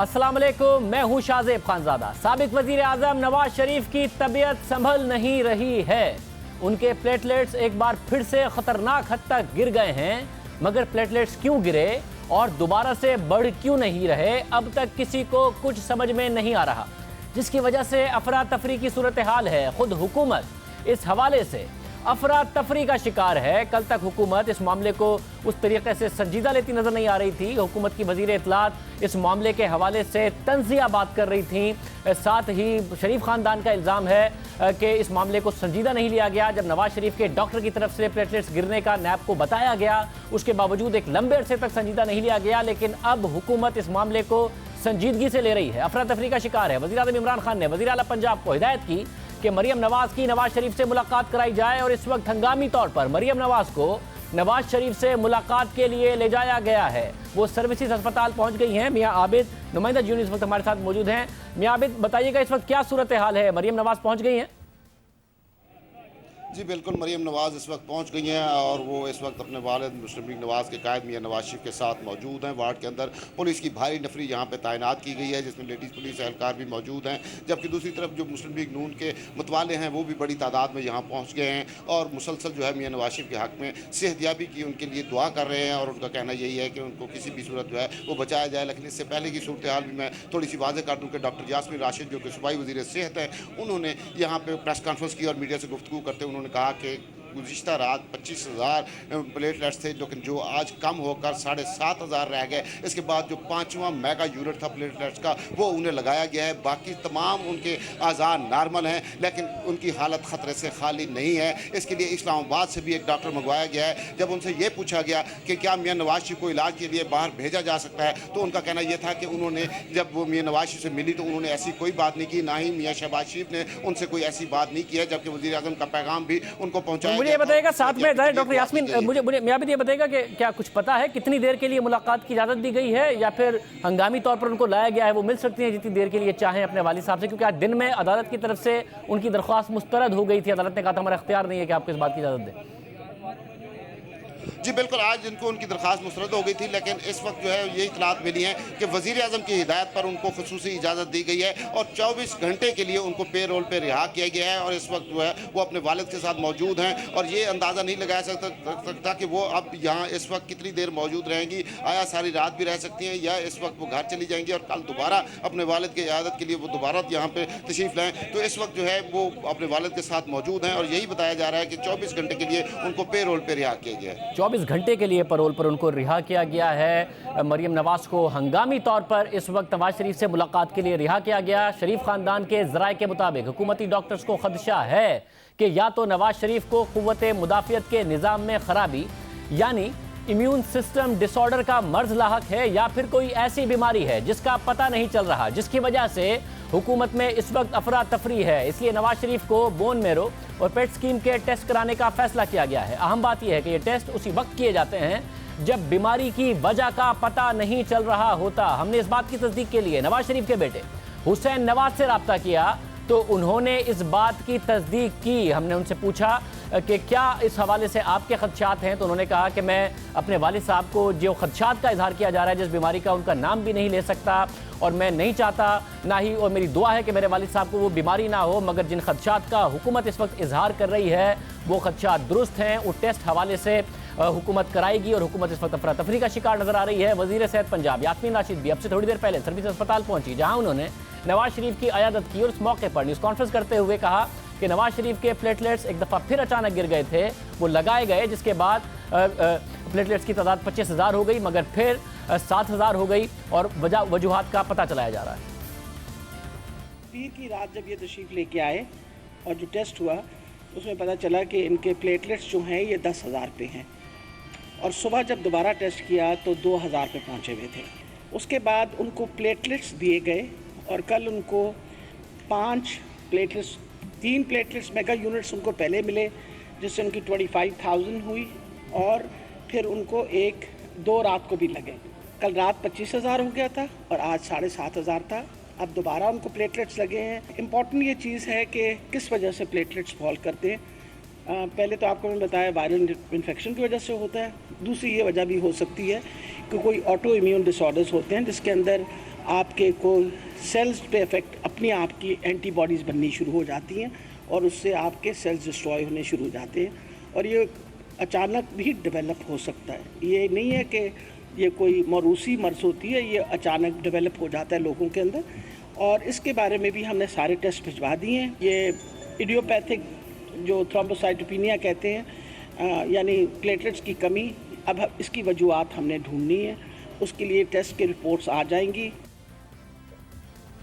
अस्सलाम वालेकुम, मैं हूं शाहजेब खानजादा। साबिक वजीर आजम नवाज शरीफ की तबीयत संभल नहीं रही है। उनके प्लेटलेट्स एक बार फिर से खतरनाक हद तक गिर गए हैं, मगर प्लेटलेट्स क्यों गिरे और दोबारा से बढ़ क्यों नहीं रहे, अब तक किसी को कुछ समझ में नहीं आ रहा, जिसकी वजह से अफरा तफरी की सूरत हाल है। खुद हुकूमत इस हवाले से अफरा तफरी का शिकार है। कल तक हुकूमत इस मामले को उस तरीके से संजीदा लेती नजर नहीं आ रही थी। हुकूमत की वजीर इत्तलात इस मामले के हवाले से तंज़िया बात कर रही थी। साथ ही शरीफ खानदान का इल्ज़ाम है कि इस मामले को संजीदा नहीं लिया गया। जब नवाज शरीफ के डॉक्टर की तरफ से प्लेटलेट्स गिरने का नैब को बताया गया, उसके बावजूद एक लंबे अरसे तक संजीदा नहीं लिया गया। लेकिन अब हुकूमत इस मामले को संजीदगी से ले रही है, अफरा तफरी का शिकार है। वज़ीर आज़म इमरान खान ने वज़ीर आला पंजाब को हिदायत की कि मरियम नवाज की नवाज शरीफ से मुलाकात कराई जाए, और इस वक्त हंगामी तौर पर मरियम नवाज को नवाज शरीफ से मुलाकात के लिए ले जाया गया है। वो सर्विसेज अस्पताल पहुंच गई हैं। मियां आबिद नुमाइंदा जून इस वक्त हमारे साथ मौजूद हैं। मियां आबिद, बताइएगा इस वक्त क्या सूरत हाल है? मरियम नवाज पहुंच गई हैं? जी बिल्कुल, मरियम नवाज़ इस वक्त पहुंच गई हैं और वो इस वक्त अपने वालिद मुस्लिम लीग नवाज़ के कायद मियां नवाज शरीफ के साथ मौजूद हैं। वार्ड के अंदर पुलिस की भारी नफरी यहाँ पे तैनात की गई है, जिसमें लेडीज़ पुलिस एहलकार भी मौजूद हैं। जबकि दूसरी तरफ जो मुस्लिम लीग नून के मतवाले हैं वो भी बड़ी तादाद में यहाँ पहुँच गए हैं और मुसलसल जो है मियां नवाज शरीफ के हक़ में सेहतयाबी की उनके लिए दुआ कर रहे हैं। और उनका कहना यही है कि उनको किसी भी सूरत जो है वो बचाया जाए। लेकिन इससे पहले की सूरत हाल भी मैं थोड़ी सी वाज़ेह कर दूँ कि डॉक्टर यास्मीन राशिद, जो कि सूबाई वज़ीर सेहत हैं, उन्होंने यहाँ पर प्रेस कॉन्फ्रेंस की और मीडिया से गुफ्तगू करते उन्होंने कहा कि गुज़िश्ता रात 25,000 प्लेटलेट्स थे, लेकिन जो आज कम होकर 7,500 रह गए। इसके बाद जो 5वां मेगा यूनिट था प्लेटलेट्स का वो उन्हें लगाया गया है। बाकी तमाम उनके आज़ार नॉर्मल हैं, लेकिन उनकी हालत ख़तरे से खाली नहीं है। इसके लिए इस्लामाबाद से भी एक डॉक्टर मंगवाया गया है। जब उनसे ये पूछा गया कि क्या मियां नवाज शरीफ को इलाज के लिए बाहर भेजा जा सकता है, तो उनका कहना यह था कि उन्होंने जब वो मियां नवाज शरीफ से मिली तो उन्होंने ऐसी कोई बात नहीं की, ना ही मियां शहबाज शरीफ ने उनसे कोई ऐसी बात नहीं की है। जबकि वज़ीर आज़म का पैगाम भी उनको पहुँचाया। मुझे ये बताइएगा, साथ में डॉक्टर यास्मीन, मुझे मियां आबिद ये बताइएगा कि क्या कुछ पता है कितनी देर के लिए मुलाकात की इजाजत दी गई है, या फिर हंगामी तौर पर उनको लाया गया है? वो मिल सकती हैं जितनी देर के लिए चाहें अपने वालिद साहब से, क्योंकि आज दिन में अदालत की तरफ से उनकी दरख्वास्त मुस्तरद हो गई थी। अदालत ने कहा था हमारा इख्तियार नहीं है कि आपको इस बात की इजाजत दें। जी बिल्कुल, आज इनको उनकी दरख्वास्त मुस्तरद हो गई थी, लेकिन इस वक्त जो है ये इतलात मिली हैं कि वज़ीर आज़म की हिदायत पर उनको खुसूसी इजाज़त दी गई है और 24 घंटे के लिए उनको पे रोल पर रिहा किया गया है। और इस वक्त जो है वो अपने वालिद के साथ मौजूद हैं और ये अंदाज़ा नहीं लगाया सकता कि वो अब यहाँ इस वक्त कितनी देर मौजूद रहेंगी। आया सारी रात भी रह सकती हैं या इस वक्त वो घर चली जाएंगी और कल दोबारा अपने वालिद की इयादत के लिए वो दोबारा यहाँ पर तशरीफ़ लाएँ। तो इस वक्त जो है वो अपने वालिद के साथ मौजूद हैं और यही बताया जा रहा है कि 24 घंटे के लिए उनको पे रोल पर रिहा किया गया है। 24 घंटे के लिए पैरोल पर उनको रिहा किया गया है। मरियम नवाज को हंगामी तौर पर इस वक्त नवाज शरीफ से मुलाकात के लिए रिहा किया गया। शरीफ खानदान के ज़राए के मुताबिक हुकूमती डॉक्टर्स को खदशा है कि या तो नवाज शरीफ को क़ुव्वत मुदाफ़ियत के निज़ाम में ख़राबी यानी इम्यून सिस्टम डिसऑर्डर का मर्ज लाहक है, या फिर कोई ऐसी बीमारी है जिसका पता नहीं चल रहा, जिसकी वजह से हुकूमत में इस वक्त अफरा तफरी है। इसलिए नवाज शरीफ को बोन मेरो और पेट स्कीम के टेस्ट कराने का फैसला किया गया है। अहम बात यह है कि ये टेस्ट उसी वक्त किए जाते हैं जब बीमारी की वजह का पता नहीं चल रहा होता। हमने इस बात की तस्दीक के लिए नवाज शरीफ के बेटे हुसैन नवाज से रब्ता किया तो उन्होंने इस बात की तस्दीक की। हमने उनसे पूछा कि क्या इस हवाले से आपके खदशात हैं, तो उन्होंने कहा कि मैं अपने वालिद साहब को जो खदशात का इजहार किया जा रहा है, जिस बीमारी का उनका नाम भी नहीं ले सकता और मैं नहीं चाहता ना ही, और मेरी दुआ है कि मेरे वालिद साहब को वो बीमारी ना हो, मगर जिन खदशात का हुकूमत इस वक्त इजहार कर रही है वो खदशात दुरुस्त हैं। वो टेस्ट हवाले से हुकूमत कराएगी और हुकूमत इस वक्त अफरा तफरी का शिकार नजर आ रही है। वज़ीर सेहत पंजाब यास्मीन राशिद भी अब से थोड़ी देर पहले सर्विस अस्पताल पहुंची, जहां उन्होंने नवाज शरीफ की अयादत की और इस मौके पर न्यूज़ कॉन्फ्रेंस करते हुए कहा कि नवाज शरीफ के प्लेटलेट्स एक दफ़ा फिर अचानक गिर गए थे, वो लगाए गए, जिसके बाद प्लेटलेट्स की तादाद 25,000 हो गई, मगर फिर 7,000 हो गई और वजूहात का पता चलाया जा रहा है। पीर की रात जब ये तशरीफ़ लेके आए और जो टेस्ट हुआ उसमें पता चला कि इनके प्लेटलेट्स जो हैं ये 10,000 पे हैं, और सुबह जब दोबारा टेस्ट किया तो 2,000 पे पहुँचे हुए थे। उसके बाद उनको प्लेटलेट्स दिए गए और कल उनको 3 प्लेटलेट्स मेगा यूनिट्स उनको पहले मिले, जिससे उनकी 25,000 हुई, और फिर उनको 2 रात को भी लगे। कल रात 25,000 हो गया था और आज 7,500 था। अब दोबारा उनको प्लेटलेट्स लगे हैं। इम्पॉर्टेंट ये चीज़ है कि किस वजह से प्लेटलेट्स फॉल करते हैं। पहले तो आपको मैं बताया वायरल इन्फेक्शन की वजह से होता है। दूसरी ये वजह भी हो सकती है कि कोई ऑटो इम्यून डिसऑर्डर्स होते हैं जिसके अंदर आपके को सेल्स पे इफेक्ट अपनी आपकी एंटीबॉडीज़ बननी शुरू हो जाती हैं और उससे आपके सेल्स डिस्ट्रॉय होने शुरू हो जाते हैं और ये अचानक भी डेवलप हो सकता है। ये नहीं है कि ये कोई मौरूसी मर्ज होती है, ये अचानक डेवलप हो जाता है लोगों के अंदर और इसके बारे में भी हमने सारे टेस्ट भिजवा दिए हैं। ये इडियोपैथिक जो थ्रोम्बोसाइटोपिनिया कहते हैं यानी प्लेटलेट्स की कमी, अब इसकी वजूहत हमने ढूंढनी है, उसके लिए टेस्ट की रिपोर्ट्स आ जाएंगी।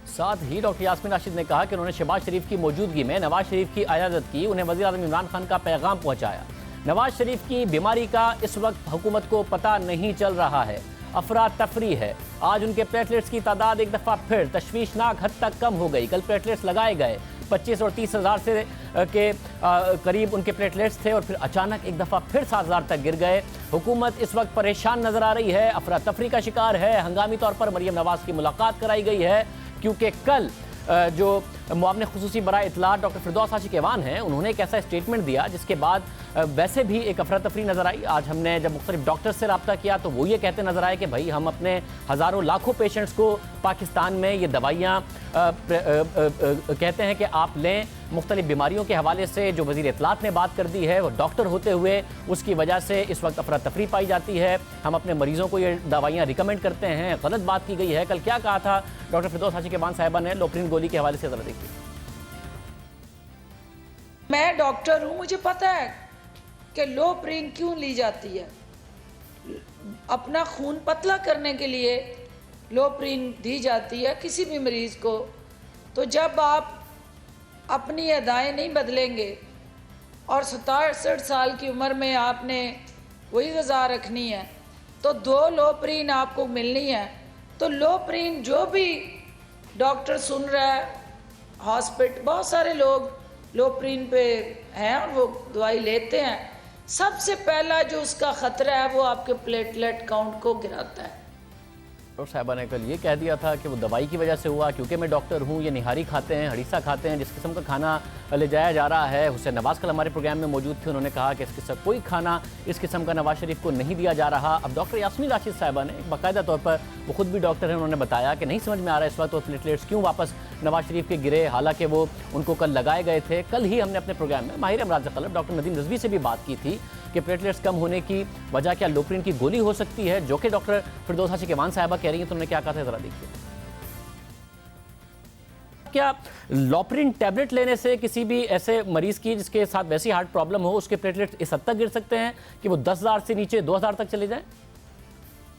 साथ ही डॉक्टर यास्मीन राशिद ने कहा कि उन्होंने शहबाज शरीफ की मौजूदगी में नवाज शरीफ की इयादत की, उन्हें वज़ीर आज़म इमरान खान का पैगाम पहुंचाया। नवाज शरीफ की बीमारी का इस वक्त हुकूमत को पता नहीं चल रहा है, अफरा तफरी है। आज उनके प्लेटलेट्स की तादाद एक दफ़ा फिर तशवीशनाक हद तक कम हो गई। कल प्लेटलेट्स लगाए गए 25 और 30 हज़ार से के करीब उनके प्लेटलेट्स थे और फिर अचानक एक दफ़ा फिर 7 हज़ार तक गिर गए। हुकूमत इस वक्त परेशान नज़र आ रही है, अफरा तफरी का शिकार है। हंगामी तौर पर मरियम नवाज़ की मुलाकात कराई गई है क्योंकि कल जो मुआवने खुसूसी बराए इत्तलात डॉक्टर फिरदौस हाशी केवान हैं, उन्होंने एक ऐसा स्टेटमेंट दिया जिसके बाद वैसे भी एक अफरा तफरी नज़र आई। आज हमने जब मुख्तलिफ डॉक्टर से रब्ता किया तो वो ये कहते नज़र आए कि भाई हम अपने हज़ारों लाखों पेशेंट्स को पाकिस्तान में ये दवाइयाँ कहते हैं कि आप लें। मुख्तलिफ बीमारियों के हवाले से जो वज़ीर इत्तलात ने बात कर दी है वो डॉक्टर होते हुए उसकी वजह से इस वक्त अफरा तफरी पाई जाती है। हम अपने मरीज़ों को ये दवाइयाँ रिकमेंड करते हैं, गलत बात की गई है। कल क्या कहा था डॉक्टर फिरदौस हाशी केवान साहिबा ने लोप्रिन गोली के हवाले से, ज़रा देखिए। मैं डॉक्टर हूँ, मुझे पता है कि लोप्रिन क्यों ली जाती है। अपना खून पतला करने के लिए लोप्रिन दी जाती है किसी भी मरीज़ को। तो जब आप अपनी अदाएँ नहीं बदलेंगे और 67 साल की उम्र में आपने वही ग़िज़ा रखनी है तो 2 लोप्रिन आपको मिलनी है। तो लोप्रिन जो भी डॉक्टर सुन रहा है, हॉस्पिटल बहुत सारे लोग लोप्रिन पे हैं और वो दवाई लेते हैं। सबसे पहला जो उसका ख़तरा है वो आपके प्लेटलेट काउंट को गिराता है। डॉक्टर साहिबा ने कल ये कह दिया था कि वो दवाई की वजह से हुआ, क्योंकि मैं डॉक्टर हूँ। ये निहारी खाते हैं, हड़ीसा खाते हैं, जिस किस्म का खाना ले जाया जा रहा है। हुसैन नवाज़ कल हमारे प्रोग्राम में मौजूद थे, उन्होंने कहा कि इस किस्म कोई खाना इस किस्म का नवाज शरीफ को नहीं दिया जा रहा। अब डॉक्टर यास्मीन राशिद साहिबा ने बाकायदा तौर पर, वो खुद भी डॉक्टर हैं, उन्होंने बताया कि नहीं समझ में आ रहा है इस वक्त वो प्लेटलेट्स क्यों वापस नवाज शरीफ के गिरे, हालांकि वो उनको कल लगाए गए थे। कल ही हमने अपने प्रोग्राम में माहिर अमराज क़ल्ब डॉक्टर नदीम रिजवी से भी बात की थी कि प्लेटलेट्स कम होने की वजह क्या लोप्रिन की गोली हो सकती है, जो कि डॉक्टर फिरदौस हाशी केवान साहिबा कह रही हैं। तो उन्होंने क्या कहा था, जरा देखिए। क्या लोप्रिन टैबलेट लेने से किसी भी ऐसे मरीज की जिसके साथ वैसी हार्ट प्रॉब्लम हो उसके प्लेटलेट्स इस हद तक गिर सकते हैं कि वो 10,000 से नीचे 2,000 तक चले जाएं?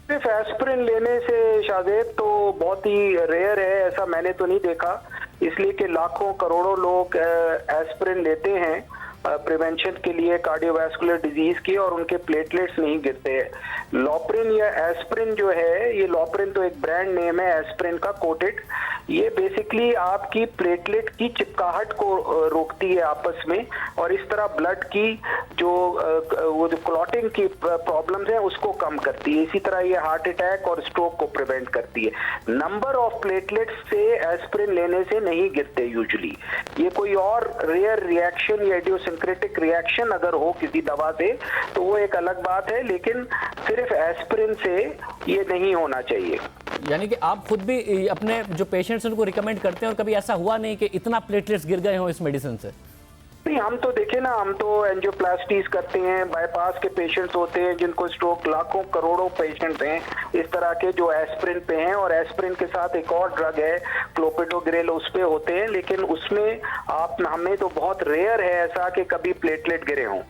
सिर्फ एस्पिरिन लेने से शायद तो बहुत ही रेयर है, ऐसा मैंने तो नहीं देखा, इसलिए कि लाखों करोड़ों लोग एस्पिरिन लेते हैं प्रिवेंशन के लिए कार्डियोवैस्कुलर डिजीज की और उनके प्लेटलेट्स नहीं गिरते हैं। लोप्रिन या एस्पिरिन जो है, ये लोप्रिन तो एक ब्रांड नेम है एस्पिरिन का कोटेड, ये बेसिकली आपकी प्लेटलेट की चिपकाहट को रोकती है आपस में और इस तरह ब्लड की जो क्लॉटिंग की प्रॉब्लम्स हैं उसको कम करती है। इसी तरह ये हार्ट अटैक और स्ट्रोक को प्रिवेंट करती है। नंबर ऑफ प्लेटलेट्स से एस्पिरिन लेने से नहीं गिरते यूजुअली। ये कोई और रेयर रिएक्शन या इडियोसिंक्रेटिक रिएक्शन अगर हो किसी दवा से तो वो एक अलग बात है, लेकिन सिर्फ एस्पिरिन से ये नहीं होना चाहिए। यानी कि आप खुद भी अपने जो पेशेंट्स उनको रिकमेंड करते हैं और कभी ऐसा हुआ नहीं कि इतना प्लेटलेट्स गिर गए हों इस मेडिसिन से? नहीं, हम तो देखें ना, हम तो एंजियोप्लास्टीज करते हैं, बाईपास के पेशेंट्स होते हैं जिनको स्ट्रोक, लाखों करोड़ों पेशेंट्स हैं इस तरह के जो एस्पिरिन पे हैं, और एस्पिरिन के साथ एक और ड्रग है क्लोपिडोग्रेल, उस पे होते हैं, लेकिन उसमें हमें तो बहुत रेयर है ऐसा कि कभी प्लेटलेट गिरे हों।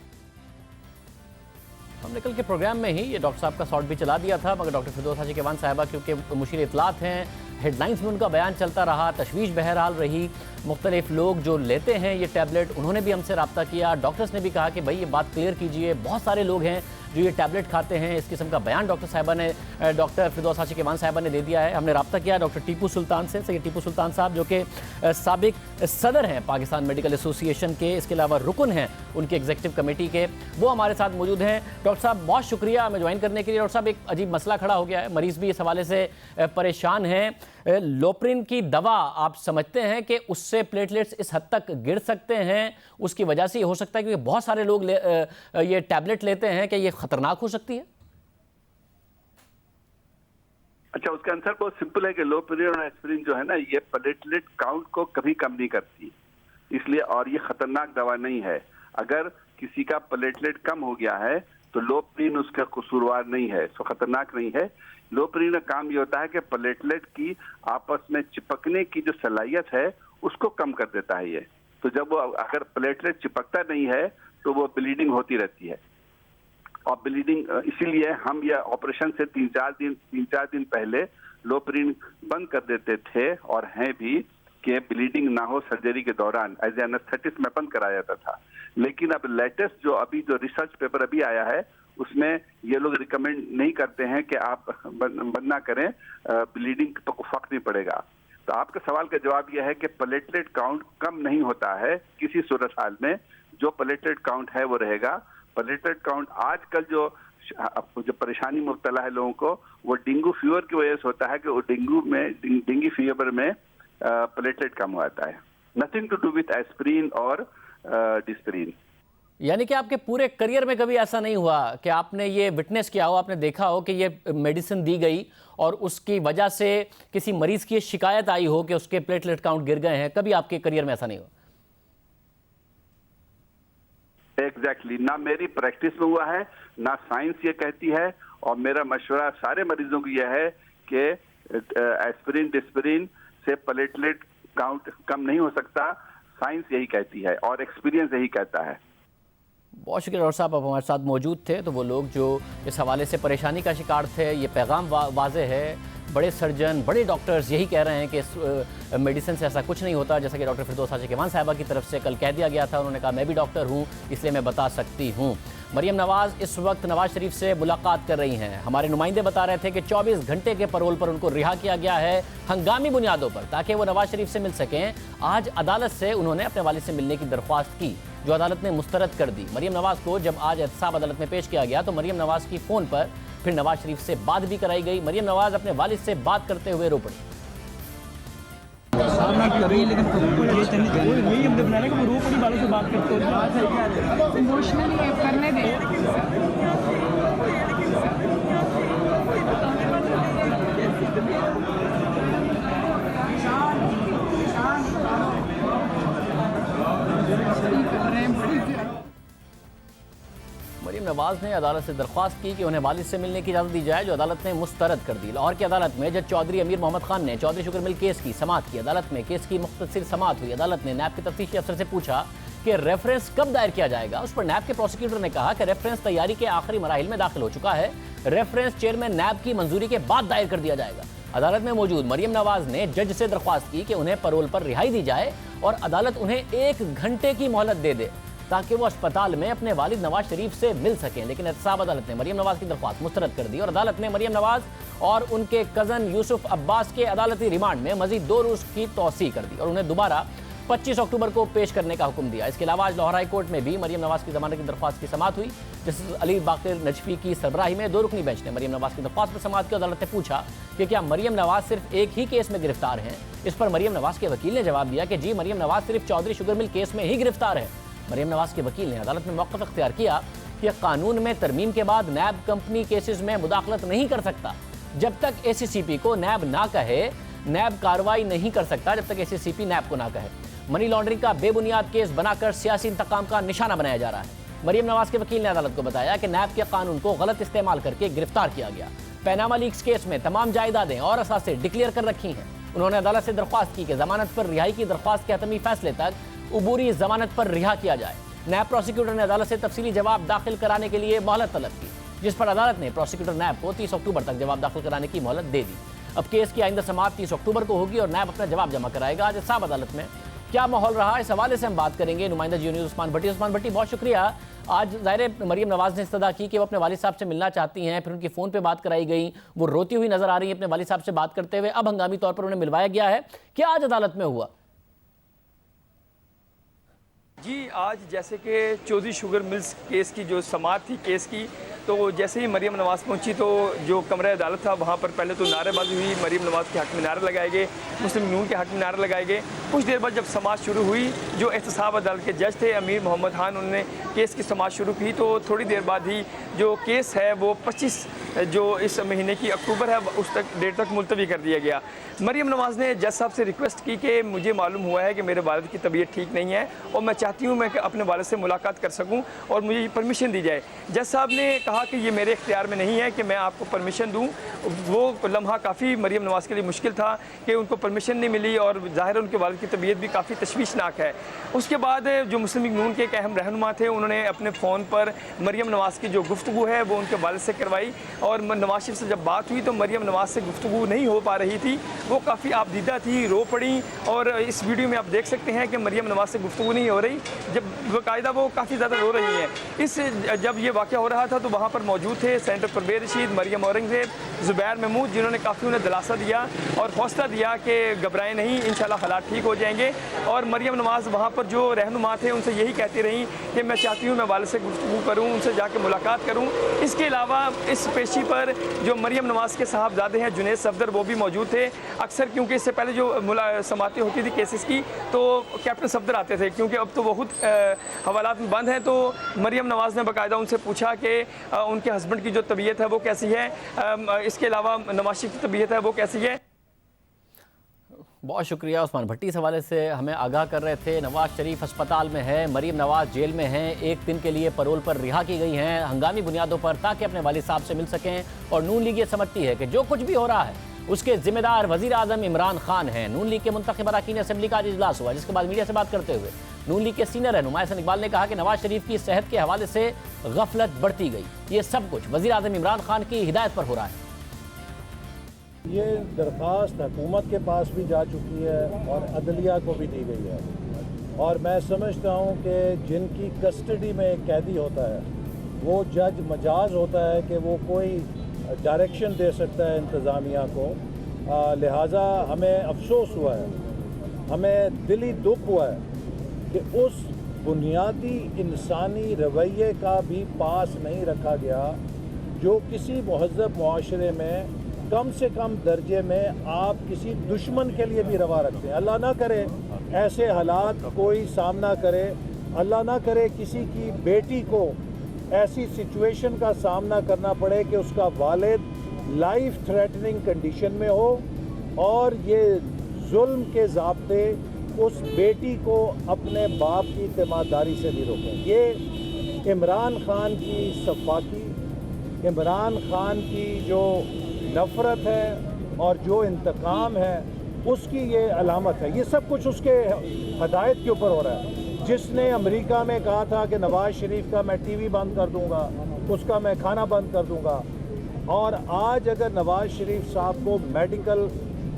हमने कल के प्रोग्राम में ही ये डॉक्टर साहब का शॉट भी चला दिया था, मगर डॉक्टर फिरदौस हाशी केवान साहिबा क्योंकि मुशीर इत्तलात हैं, हेडलाइंस में उनका बयान चलता रहा, तशवीश बहरहाल रही। मुख्तलिफ लोग जो लेते हैं ये टैबलेट, उन्होंने भी हमसे रब्ता किया, डॉक्टर्स ने भी कहा कि भाई ये बात क्लियर कीजिए। बहुत सारे लोग हैं जो ये टैबलेट खाते हैं, इस किस्म का बयान डॉक्टर फिरदौस हाशी केवान साहिबा ने दे दिया है। हमने रब्ता किया डॉक्टर टीपू सुल्तान से, सैयद टीपू सुल्तान साहब जो कि साबिक सदर हैं पाकिस्तान मेडिकल एसोसिएशन के, इसके अलावा रुकन हैं उनके एग्जीक्यूटिव कमेटी के, वो हमारे साथ मौजूद हैं। डॉक्टर साहब बहुत शुक्रिया हमें ज्वाइन करने के लिए। डॉक्टर साहब, एक अजीब मसला खड़ा हो गया है, मरीज़ भी इस हवाले से परेशान हैं। लोप्रिन की दवा आप समझते हैं कि उससे प्लेटलेट्स इस हद तक गिर सकते हैं, उसकी वजह से ये हो सकता है क्योंकि बहुत सारे लोग ये टैबलेट लेते हैं, कि ये खतरनाक हो सकती है? अच्छा, उसका आंसर बहुत सिंपल है कि लोपरिन और एस्पिरिन जो है ना, ये प्लेटलेट काउंट को कभी कम नहीं करती, इसलिए, और ये खतरनाक दवा नहीं है। अगर किसी का प्लेटलेट कम हो गया है तो लोपरिन उसका कसूरवार नहीं है, सो खतरनाक नहीं है। लोपरिन का काम ये होता है कि प्लेटलेट की आपस में चिपकने की जो सलाहियत है उसको कम कर देता है ये। तो जब वो, अगर प्लेटलेट चिपकता नहीं है तो वो ब्लीडिंग होती रहती है, और ब्लीडिंग, इसीलिए हम ये ऑपरेशन से 3-4 दिन पहले लोपरिन बंद कर देते थे, और हैं भी, कि ब्लीडिंग ना हो सर्जरी के दौरान, एज एनेस्थेटिस्ट में बंद कराया जाता था। लेकिन अब लेटेस्ट जो रिसर्च पेपर अभी आया है, उसमें ये लोग रिकमेंड नहीं करते हैं कि आप बंद ना करें, ब्लीडिंग तो फर्क नहीं पड़ेगा। तो आपके सवाल का जवाब यह है कि प्लेटलेट काउंट कम नहीं होता है किसी सूरत हाल में, जो प्लेटलेट काउंट है वो रहेगा। प्लेटलेट काउंट आजकल जो परेशानी मुब्तला है लोगों को, वो डेंगू फीवर की वजह से होता है कि वो डेंगू फीवर में प्लेटलेट कम हो जाता है। Nothing to do with aspirin और डिस्पिरिन। यानी कि आपके पूरे करियर में कभी ऐसा नहीं हुआ कि आपने ये विटनेस किया हो, आपने देखा हो कि ये मेडिसिन दी गई और उसकी वजह से किसी मरीज की शिकायत आई हो कि उसके प्लेटलेट काउंट गिर गए हैं? कभी आपके करियर में ऐसा नहीं हुआ? एग्जैक्टली, ना मेरी प्रैक्टिस में हुआ है, ना साइंस ये कहती है, और मेरा मशवरा सारे मरीजों को यह है कि एस्पिरिन डिस्पिरिन से प्लेटलेट काउंट कम नहीं हो सकता। साइंस यही कहती है और एक्सपीरियंस यही कहता है। बहुत शुक्रिया डॉक्टर साहब, आप हमारे साथ मौजूद थे। तो वो लोग जो इस हवाले से परेशानी का शिकार थे, ये पैगाम वाज़े है। बड़े सर्जन, बड़े डॉक्टर्स यही कह रहे हैं कि इस मेडिसिन से ऐसा कुछ नहीं होता, जैसा कि डॉक्टर फिरदौस आशिक़ साहिबा की तरफ से कल कह दिया गया था। उन्होंने कहा मैं भी डॉक्टर हूँ इसलिए मैं बता सकती हूँ। मरियम नवाज़ इस वक्त नवाज शरीफ से मुलाकात कर रही हैं। हमारे नुमाइंदे बता रहे थे कि 24 घंटे के पैरोल पर उनको रिहा किया गया है हंगामी बुनियादों पर, ताकि वो नवाज शरीफ से मिल सकें। आज अदालत से उन्होंने अपने वालिद से मिलने की दरख्वास्त की, जो अदालत ने मुस्तरद कर दी। मरियम नवाज़ को जब आज एहतसाब अदालत में पेश किया गया तो मरियम नवाज़ की फ़ोन पर फिर नवाज शरीफ से बात भी कराई गई। मरियम नवाज़ अपने वालिद से बात करते हुए रो पड़ी। मरियम नवाज़ ने अदालत से दरख्वास्त की कि उन्हें वालिद से मिलने की इजाज़त दी जाए, जो अदालत ने मुस्तरद कर दी। लाहौर की अदालत में जज चौधरी अमीर मोहम्मद खान ने चौधरी शुगर मिल केस की समाअत की। अदालत में केस की मुख्तसर समाअत हुई। अदालत ने नैब के तफ्तीशी अफसर से पूछा कि रेफरेंस कब दायर किया जाएगा। उस पर नैब के प्रोसिक्यूटर ने कहा कि रेफरेंस तैयारी के आखिरी मराहिल में दाखिल हो चुका है, रेफरेंस चेयरमैन नैब की मंजूरी के बाद दायर कर दिया जाएगा। अदालत में मौजूद मरियम नवाज़ ने जज से दरख्वास्त की कि उन्हें पैरोल पर रिहाई दी जाए और अदालत उन्हें 1 घंटे की मोहलत दे दे ताकि वो अस्पताल में अपने वालिद नवाज शरीफ से मिल सकें। लेकिन एहतसाब अदालत ने मरियम नवाज़ की दरख्वास्त मुस्तरद कर दी और अदालत ने मरियम नवाज़ और उनके कज़न यूसुफ अब्बास के अदालती रिमांड में मजीद 2 रोज़ की तौसीह कर दी और उन्हें दोबारा 25 अक्टूबर को पेश करने का हुक्म दिया। इसके अलावा आज लाहौर हाई कोर्ट में भी मरियम नवाज़ की जमानत की दरख्वास्त की समाअत हुई। जस्टिस अली बाकिर नजफी की सरबराही में 2 रुकनी बेंच ने मरियम नवाज़ की दरख्वास्त पर समाअत की। अदालत ने पूछा कि क्या मरियम नवाज़ सिर्फ एक ही केस में गिरफ्तार हैं। इस पर मरियम नवाज़ के वकील ने जवाब दिया कि जी, मरियम नवाज़ सिर्फ चौधरी शुगर मिल केस में ही गिरफ्तार है। मरियम नवाज़ के वकील ने अदालत में मौक़िफ़ इख्तियार किया कि कानून में तरमीम के बाद नैब कंपनी केसेस में मुदाखलत नहीं कर सकता। जब तक ACCP को नैब ना कहे, नैब कार्रवाई नहीं कर सकता जब तक ACCP नैब को ना कहे। मनी लॉन्ड्रिंग का बेबुनियाद केस बनाकर सियासी इंतकाम का निशाना बनाया जा रहा है। मरियम नवाज़ के वकील ने अदालत को बताया कि नैब के कानून को गलत इस्तेमाल करके गिरफ्तार किया गया। पैनामा लीक्स केस में तमाम जायदादें और असासें डिक्लेयर कर रखी हैं। उन्होंने अदालत से दरख्वास्त की कि जमानत पर रिहाई की दरख्वास्त के हतमी फैसले तक उबूरी जमानत पर रिहा किया जाए। नैब प्रोसिक्यूटर ने अदालत से तफसीली जवाब दाखिल कराने के लिए मोहलत तलब की, जिस पर अदालत ने प्रोसिक्यूटर नैब को 30 अक्टूबर तक जवाब दाखिल कराने की मोहलत दे दी। अब केस की आइंदा समाअत 30 अक्टूबर को होगी और नैब अपना जवाब जमा कराएगा। आज साहब अदालत में क्या माहौल रहा, इस हवाले से हम बात करेंगे। नुमाइंदा जियो न्यूज़ उस्मान भट्टी। उस्मान भट्टी, बहुत शुक्रिया। आज ज़ाहिर मरियम नवाज़ ने इस्तदा की कि वो अपने वालिद साहब से मिलना चाहती हैं, फिर उनकी फ़ोन पे बात कराई गई, वो रोती हुई नजर आ रही है अपने वालिद साहब से बात करते हुए। अब हंगामी तौर पर उन्हें मिलवाया गया है। क्या आज अदालत में हुआ? जी, आज जैसे कि चौधरी शुगर मिल्स केस की जो समाअत थी केस की, तो जैसे ही मरीम नवाज़ पहुंची तो जो कमरा अदालत था वहाँ पर पहले तो नारेबाजी हुई, मरीम नवाज़ के हक़ में नारे लगाए गए, मुस्लिम नून के हक़ में नारे लगाए गए। कुछ देर बाद जब समाअत शुरू हुई, जो एहतसाब अदालत के जज थे अमीर मोहम्मद खान, उन्होंने केस की समाअत शुरू की। तो थोड़ी देर बाद ही जो केस है वो 25 जो इस महीने की अक्टूबर है उस तक डेट तक मुलतवी कर दिया गया। मरीम नवाज़ ने जज साहब से रिक्वेस्ट की कि मुझे मालूम हुआ है कि मेरे वालिद की तबीयत ठीक नहीं है और मैं चाहती हूँ मैं अपने वालिद से मुलाकात कर सकूँ और मुझे परमिशन दी जाए। जज साहब ने कहा कि ये मेरे इख्तियार में नहीं है कि मैं आपको परमिशन दूँ। वो लम्हा काफ़ी मरीम नवाज़ के लिए मुश्किल था कि उनको परमिशन नहीं मिली और ज़ाहिर है उनके वालिद की तबीयत भी काफ़ी तशवीशनाक है। उसके बाद जो मुस्लिम लीग नून के एक अहम रहनुमा थे, उन्होंने अपने फ़ोन पर मरीम नवाज़ की जो गुफ्तगू है वो उनके वालिद से करवाई और नवाज शरीफ से जब बात हुई तो मरीम नवाज़ से गुफ्तगू नहीं हो पा रही थी, वो काफ़ी आपदीदा थी, रो पड़ी। और इस वीडियो में आप देख सकते हैं कि मरीम नवाज़ से गुफ्तगू नहीं हो रही, जब बाकायदा वो काफ़ी ज़्यादा रो रही हैं। जब ये वाक़या हो रहा था तो वहाँ पर मौजूद थे सेनेटर परवेज़ रशीद, मरियम औरंगज़ेब, ज़ुबैर महमूद, जिन्होंने काफ़ी उन्हें दिलासा दिया और हौसला दिया कि घबराएं नहीं, इंशाल्लाह हालात ठीक हो जाएंगे। और मरीम नवाज़ वहाँ पर जो रहनुमा थे उनसे यही कहती रहीं कि मैं चाहती हूँ मैं वालिद से गुफ्तगू करूँ, उनसे जाके मुलाकात करूँ। इसके अलावा इस पेशी पर जो मरीम नवाज़ के साहबजादे हैं जुनैद सफदर, वो भी मौजूद थे। अक्सर क्योंकि इससे पहले जो समातें होती थी केसेस की तो कैप्टन सफदर आते थे, क्योंकि अब तो बहुत हवालात में बंद हैं। तो मरीम नवाज़ ने बाकायदा उनसे पूछा कि उनके हस्बैंड की जो तबीयत है वो कैसी है, इसके अलावा नवाज शरीफ की तबीयत है वो कैसी है। बहुत शुक्रिया। उस्मान भट्टी इस हवाले से हमें आगाह कर रहे थे। नवाज शरीफ अस्पताल में है, मरीम नवाज जेल में हैं, एक दिन के लिए पैरोल पर रिहा की गई हैं हंगामी बुनियादों पर, ताकि अपने वालिद साहब से मिल सकें। और नून लीग ये समझती है कि जो कुछ भी हो रहा है उसके जिम्मेदार वज़ीर आज़म इमरान खान हैं। नून लीग के मुंतखब अरकान असेंबली का आज इजलास हुआ, जिसके बाद मीडिया से बात करते हुए नून लीग के सीनियर रहनुमा एहसन इकबाल ने कहा कि नवाज शरीफ की सेहत के हवाले से गफलत बढ़ती गई। ये सब कुछ वज़ीर आज़म इमरान खान की हिदायत पर हो रहा है। ये दरख्वास्त हुकूमत के पास भी जा चुकी है और अदलिया को भी दी गई है। और मैं समझता हूँ कि जिनकी कस्टडी में एक कैदी होता है वो जज मजाज होता है कि वो कोई डायरेक्शन दे सकता है इंतज़ामिया को। लिहाजा हमें अफसोस हुआ है, हमें दिली दुख हुआ है कि उस बुनियादी इंसानी रवैये का भी पास नहीं रखा गया जो किसी महज़ब मुआशरे में कम से कम दर्जे में आप किसी दुश्मन के लिए भी रवा रखते हैं। अल्लाह ना करे ऐसे हालात कोई सामना करे, अल्लाह ना करे किसी की बेटी को ऐसी सिचुएशन का सामना करना पड़े कि उसका वालिद लाइफ थ्रेटनिंग कंडीशन में हो और ये जुल्म के ज़ाब्ते उस बेटी को अपने बाप की ईमानदारी से भी रोकें। ये इमरान खान की सफाकी, इमरान खान की जो नफ़रत है और जो इंतकाम है उसकी ये अलामत है। ये सब कुछ उसके हदायत के ऊपर हो रहा है। जिसने अमेरिका में कहा था कि नवाज शरीफ का मैं टीवी बंद कर दूंगा, उसका मैं खाना बंद कर दूंगा, और आज अगर नवाज शरीफ साहब को मेडिकल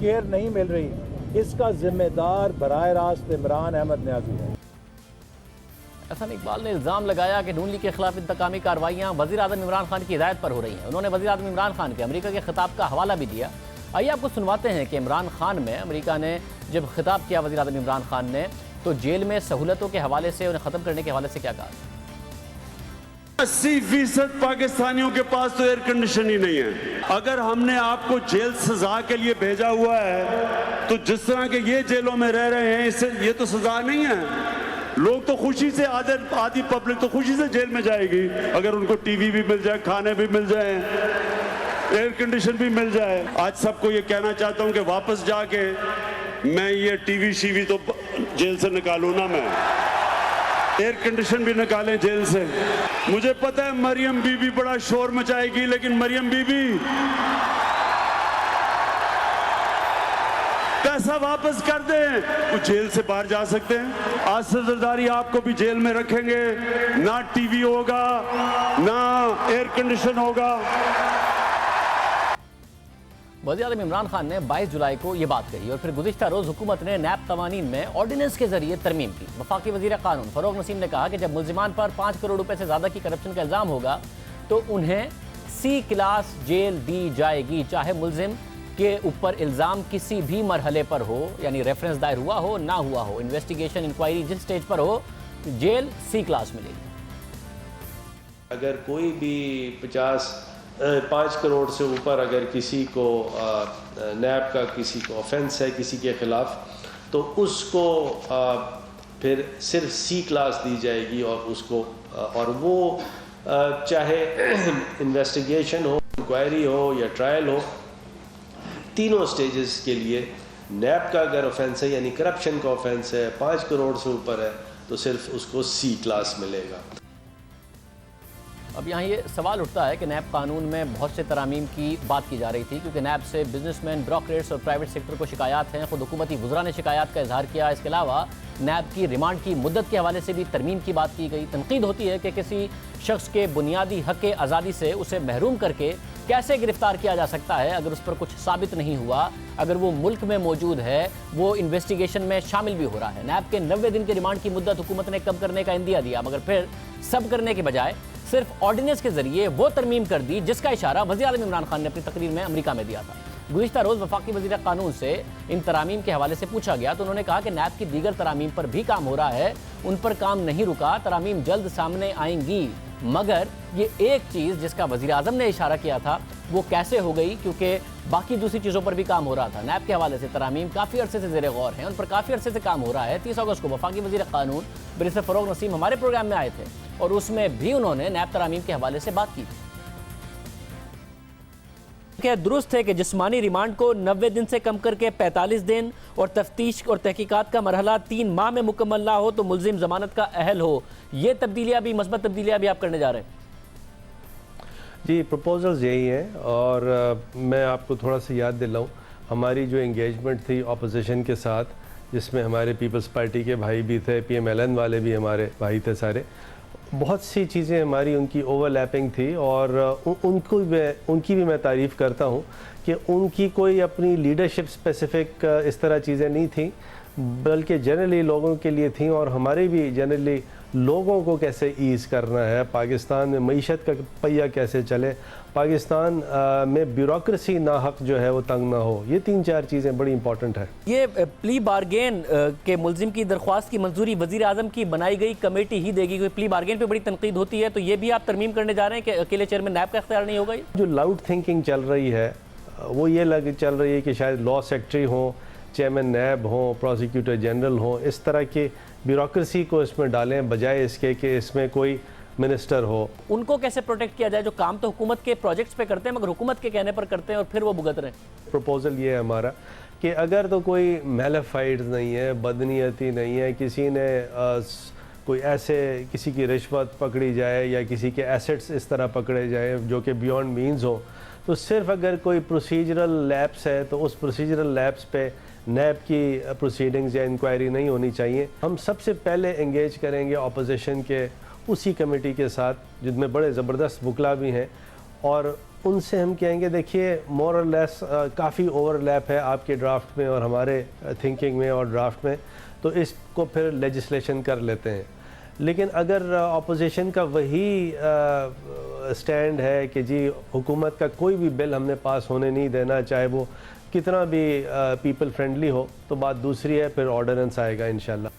केयर नहीं मिल रही, इसका जिम्मेदार बराह रास्त इमरान अहमद न्याजी है। एहसन इकबाल ने इल्ज़ाम लगाया कि नून लीग के खिलाफ इंतकामी कार्रवाइयाँ वज़ीर आज़म इमरान खान की हिदायत पर हो रही हैं। उन्होंने वज़ीर आज़म इमरान खान के अमेरिका के खिताब का हवाला भी दिया। आइए आपको सुनवाते हैं कि इमरान खान में अमेरिका ने जब खिताब किया वज़ीर आज़म इमरान खान ने, तो जेल में सहूलतों के हवाले से, उन्हें ख़त्म करने के हवाले से क्या कहा। 80% पाकिस्तानियों के पास तो एयर कंडीशन ही नहीं है। अगर हमने आपको जेल सजा के लिए भेजा हुआ है तो जिस तरह के ये जेलों में रह रहे हैं, इससे ये तो सजा नहीं है। लोग तो खुशी से, आधी पब्लिक तो खुशी से जेल में जाएगी अगर उनको टीवी भी मिल जाए, खाने भी मिल जाए, एयर कंडीशन भी मिल जाए। आज सबको ये कहना चाहता हूं कि वापस जाके मैं ये टीवी शीवी तो जेल से निकालूं ना, मैं एयर कंडीशन भी निकालें जेल से। मुझे पता है मरियम बीबी बड़ा शोर मचाएगी, लेकिन मरियम बीबी पैसा वापस कर दें, वो जेल से बाहर जा सकते हैं। आसिफ जरदारी आपको भी जेल में रखेंगे, ना टीवी होगा ना एयर कंडीशन होगा। वज़ीर आज़म इमरान खान ने 22 जुलाई को ये बात कही और फिर गुज़िश्ता रोज़ हुकूमत ने नैब कवानीन में ऑर्डिनेंस के जरिए तरमीम की। वफाकी वज़ीर कानून फ़रोग़ नसीम ने कहा कि जब मुल्ज़िमान पर 5 करोड़ रुपए से ज़्यादा की करप्शन का इल्ज़ाम होगा तो उन्हें C क्लास जेल दी जाएगी, चाहे मुल्ज़िम के ऊपर इल्ज़ाम किसी भी मरहले पर हो, यानी रेफरेंस दायर हुआ हो ना हुआ हो, इन्वेस्टिगेशन इंक्वायरी जिस स्टेज पर हो, जेल C क्लास मिलेगी। अगर कोई भी 5 करोड़ से ऊपर अगर किसी को नैब का किसी को ऑफेंस है किसी के ख़िलाफ़, तो उसको फिर सिर्फ सी क्लास दी जाएगी और उसको और वो चाहे इन्वेस्टिगेशन हो, इंक्वायरी हो या ट्रायल हो, तीनों स्टेजेस के लिए नैब का अगर ऑफेंस है यानी करप्शन का ऑफेंस है 5 करोड़ से ऊपर है तो सिर्फ उसको सी क्लास मिलेगा। अब यहाँ ये सवाल उठता है कि नैब कानून में बहुत से तरामीम की बात की जा रही थी, क्योंकि नैब से बिजनेसमैन, ब्रोकरेट्स और प्राइवेट सेक्टर को शिकायत हैं। खुद हुकूमती वज़रा ने शिकायत का इजहार किया। इसके अलावा नैब की रिमांड की मुद्दत के हवाले से भी तरमीम की बात की गई। तनकीद होती है कि किसी शख्स के बुनियादी हक़ आज़ादी से उसे महरूम करके कैसे गिरफ्तार किया जा सकता है अगर उस पर कुछ साबित नहीं हुआ, अगर वो मुल्क में मौजूद है, वो इन्वेस्टिगेशन में शामिल भी हो रहा है। नैब के 90 दिन के रिमांड की मुद्दत हुकूमत ने कम करने का इंदिया दिया, मगर फिर सब करने के बजाय सिर्फ ऑर्डिनेंस के जरिए वो तरमीम कर दी जिसका इशारा वज़ीर-ए-आज़म इमरान खान ने अपनी तकरीर में अमेरिका में दिया था। गुज़िश्ता रोज़ वफाकी वज़ीर कानून से इन तरामीम के हवाले से पूछा गया तो उन्होंने कहा कि नैब की दीगर तरामीम पर भी काम हो रहा है, उन पर काम नहीं रुका, तरामीम जल्द सामने आएंगी। मगर ये एक चीज़ जिसका वज़ीर-ए-आज़म ने इशारा किया था वो कैसे हो गई, क्योंकि बाकी दूसरी चीज़ों पर भी काम हो रहा था। नैब के हवाले से तरामीम काफ़ी अरसे से ज़ेर गौर हैं, उन पर काफ़ी अरसे से काम हो रहा है। 30 अगस्त को वफाकी वज़ीर कानून बैरिस्टर फ़रोग़ नसीम हमारे प्रोग्राम में आए थे और उसमें भी उन्होंने नैब तरामीम के हवाले से बात की। क्या दुरुस्त है कि जिस्मानी रिमांड को 90 दिन से कम करके 45 दिन और तफ्तीश और तहकीकात का मरहला 3 माह में मुकम्मल ना हो तो मुल्जिम जमानत का अहल हो? ये तब्दीलियाँ भी, मस्बत तब्दीलियाँ भी आप करने जा रहे हैं? जी, प्रपोजल्स यही हैं और मैं आपको थोड़ा सा याद दिलाऊं, हमारी जो एंगेजमेंट थी अपोजिशन के साथ, जिसमें हमारे पीपल्स पार्टी के भाई भी थे, PMLN वाले भी हमारे भाई थे सारे, बहुत सी चीज़ें हमारी उनकी ओवरलैपिंग थी और उनकी भी मैं तारीफ़ करता हूँ कि उनकी कोई अपनी लीडरशिप स्पेसिफ़िक इस तरह चीज़ें नहीं थी, बल्कि जनरली लोगों के लिए थी। और हमारे भी जनरली लोगों को कैसे ईज़ करना है, पाकिस्तान में मईशत का पहिया कैसे चले, पाकिस्तान में ब्यूरोक्रेसी नाहक जो है वो तंग ना हो, ये 3-4 चीज़ें बड़ी इंपॉर्टेंट है। ये प्ली बारगेन के मुल्जिम की दरख्वास्त की मंजूरी वज़ीर-ए-आज़म की बनाई गई कमेटी ही देगी, क्योंकि प्ली बारगेन पे बड़ी तनकीद होती है, तो ये भी आप तरमीम करने जा रहे हैं कि अकेले चेयरमैन नैब का इख्तियार नहीं होगा? जो लाउड थिंकिंग चल रही है वो ये चल रही है कि शायद लॉ सेक्रेटरी हों, चेयरमैन नैब हों, प्रोसिक्यूटर जनरल हों, इस तरह की ब्यूरोक्रेसी को इसमें डालें बजाय इसके कि इसमें कोई मिनिस्टर हो। उनको कैसे प्रोटेक्ट किया जाए जो काम तो हुकूमत के प्रोजेक्ट्स पे करते हैं मगर हुकूमत के कहने पर करते हैं और फिर वो भुगत रहे हैं? प्रपोजल ये है हमारा कि अगर तो कोई मैलेफाइड्स नहीं है, बदनीयती नहीं है, किसी ने कोई ऐसे किसी की रिश्वत पकड़ी जाए या किसी के एसेट्स इस तरह पकड़े जाए जो कि बियॉन्ड मीन्स हो, तो सिर्फ अगर कोई प्रोसीजरल लैप्स है तो उस प्रोसीजरल लैप्स पे नैब की प्रोसीडिंग्स या इंक्वायरी नहीं होनी चाहिए। हम सबसे पहले एंगेज करेंगे अपोजिशन के उसी कमेटी के साथ जिनमें बड़े ज़बरदस्त वकला भी हैं और उनसे हम कहेंगे देखिए मोर और लेस काफ़ी ओवरलैप है आपके ड्राफ्ट में और हमारे थिंकिंग में और ड्राफ्ट में, तो इसको फिर लेजिस्लेशन कर लेते हैं। लेकिन अगर अपोजिशन का वही स्टैंड है कि जी हुकूमत का कोई भी बिल हमने पास होने नहीं देना, चाहे वो कितना भी पीपल फ्रेंडली हो, तो बात दूसरी है, फिर ऑर्डिनेंस आएगा इंशाल्लाह।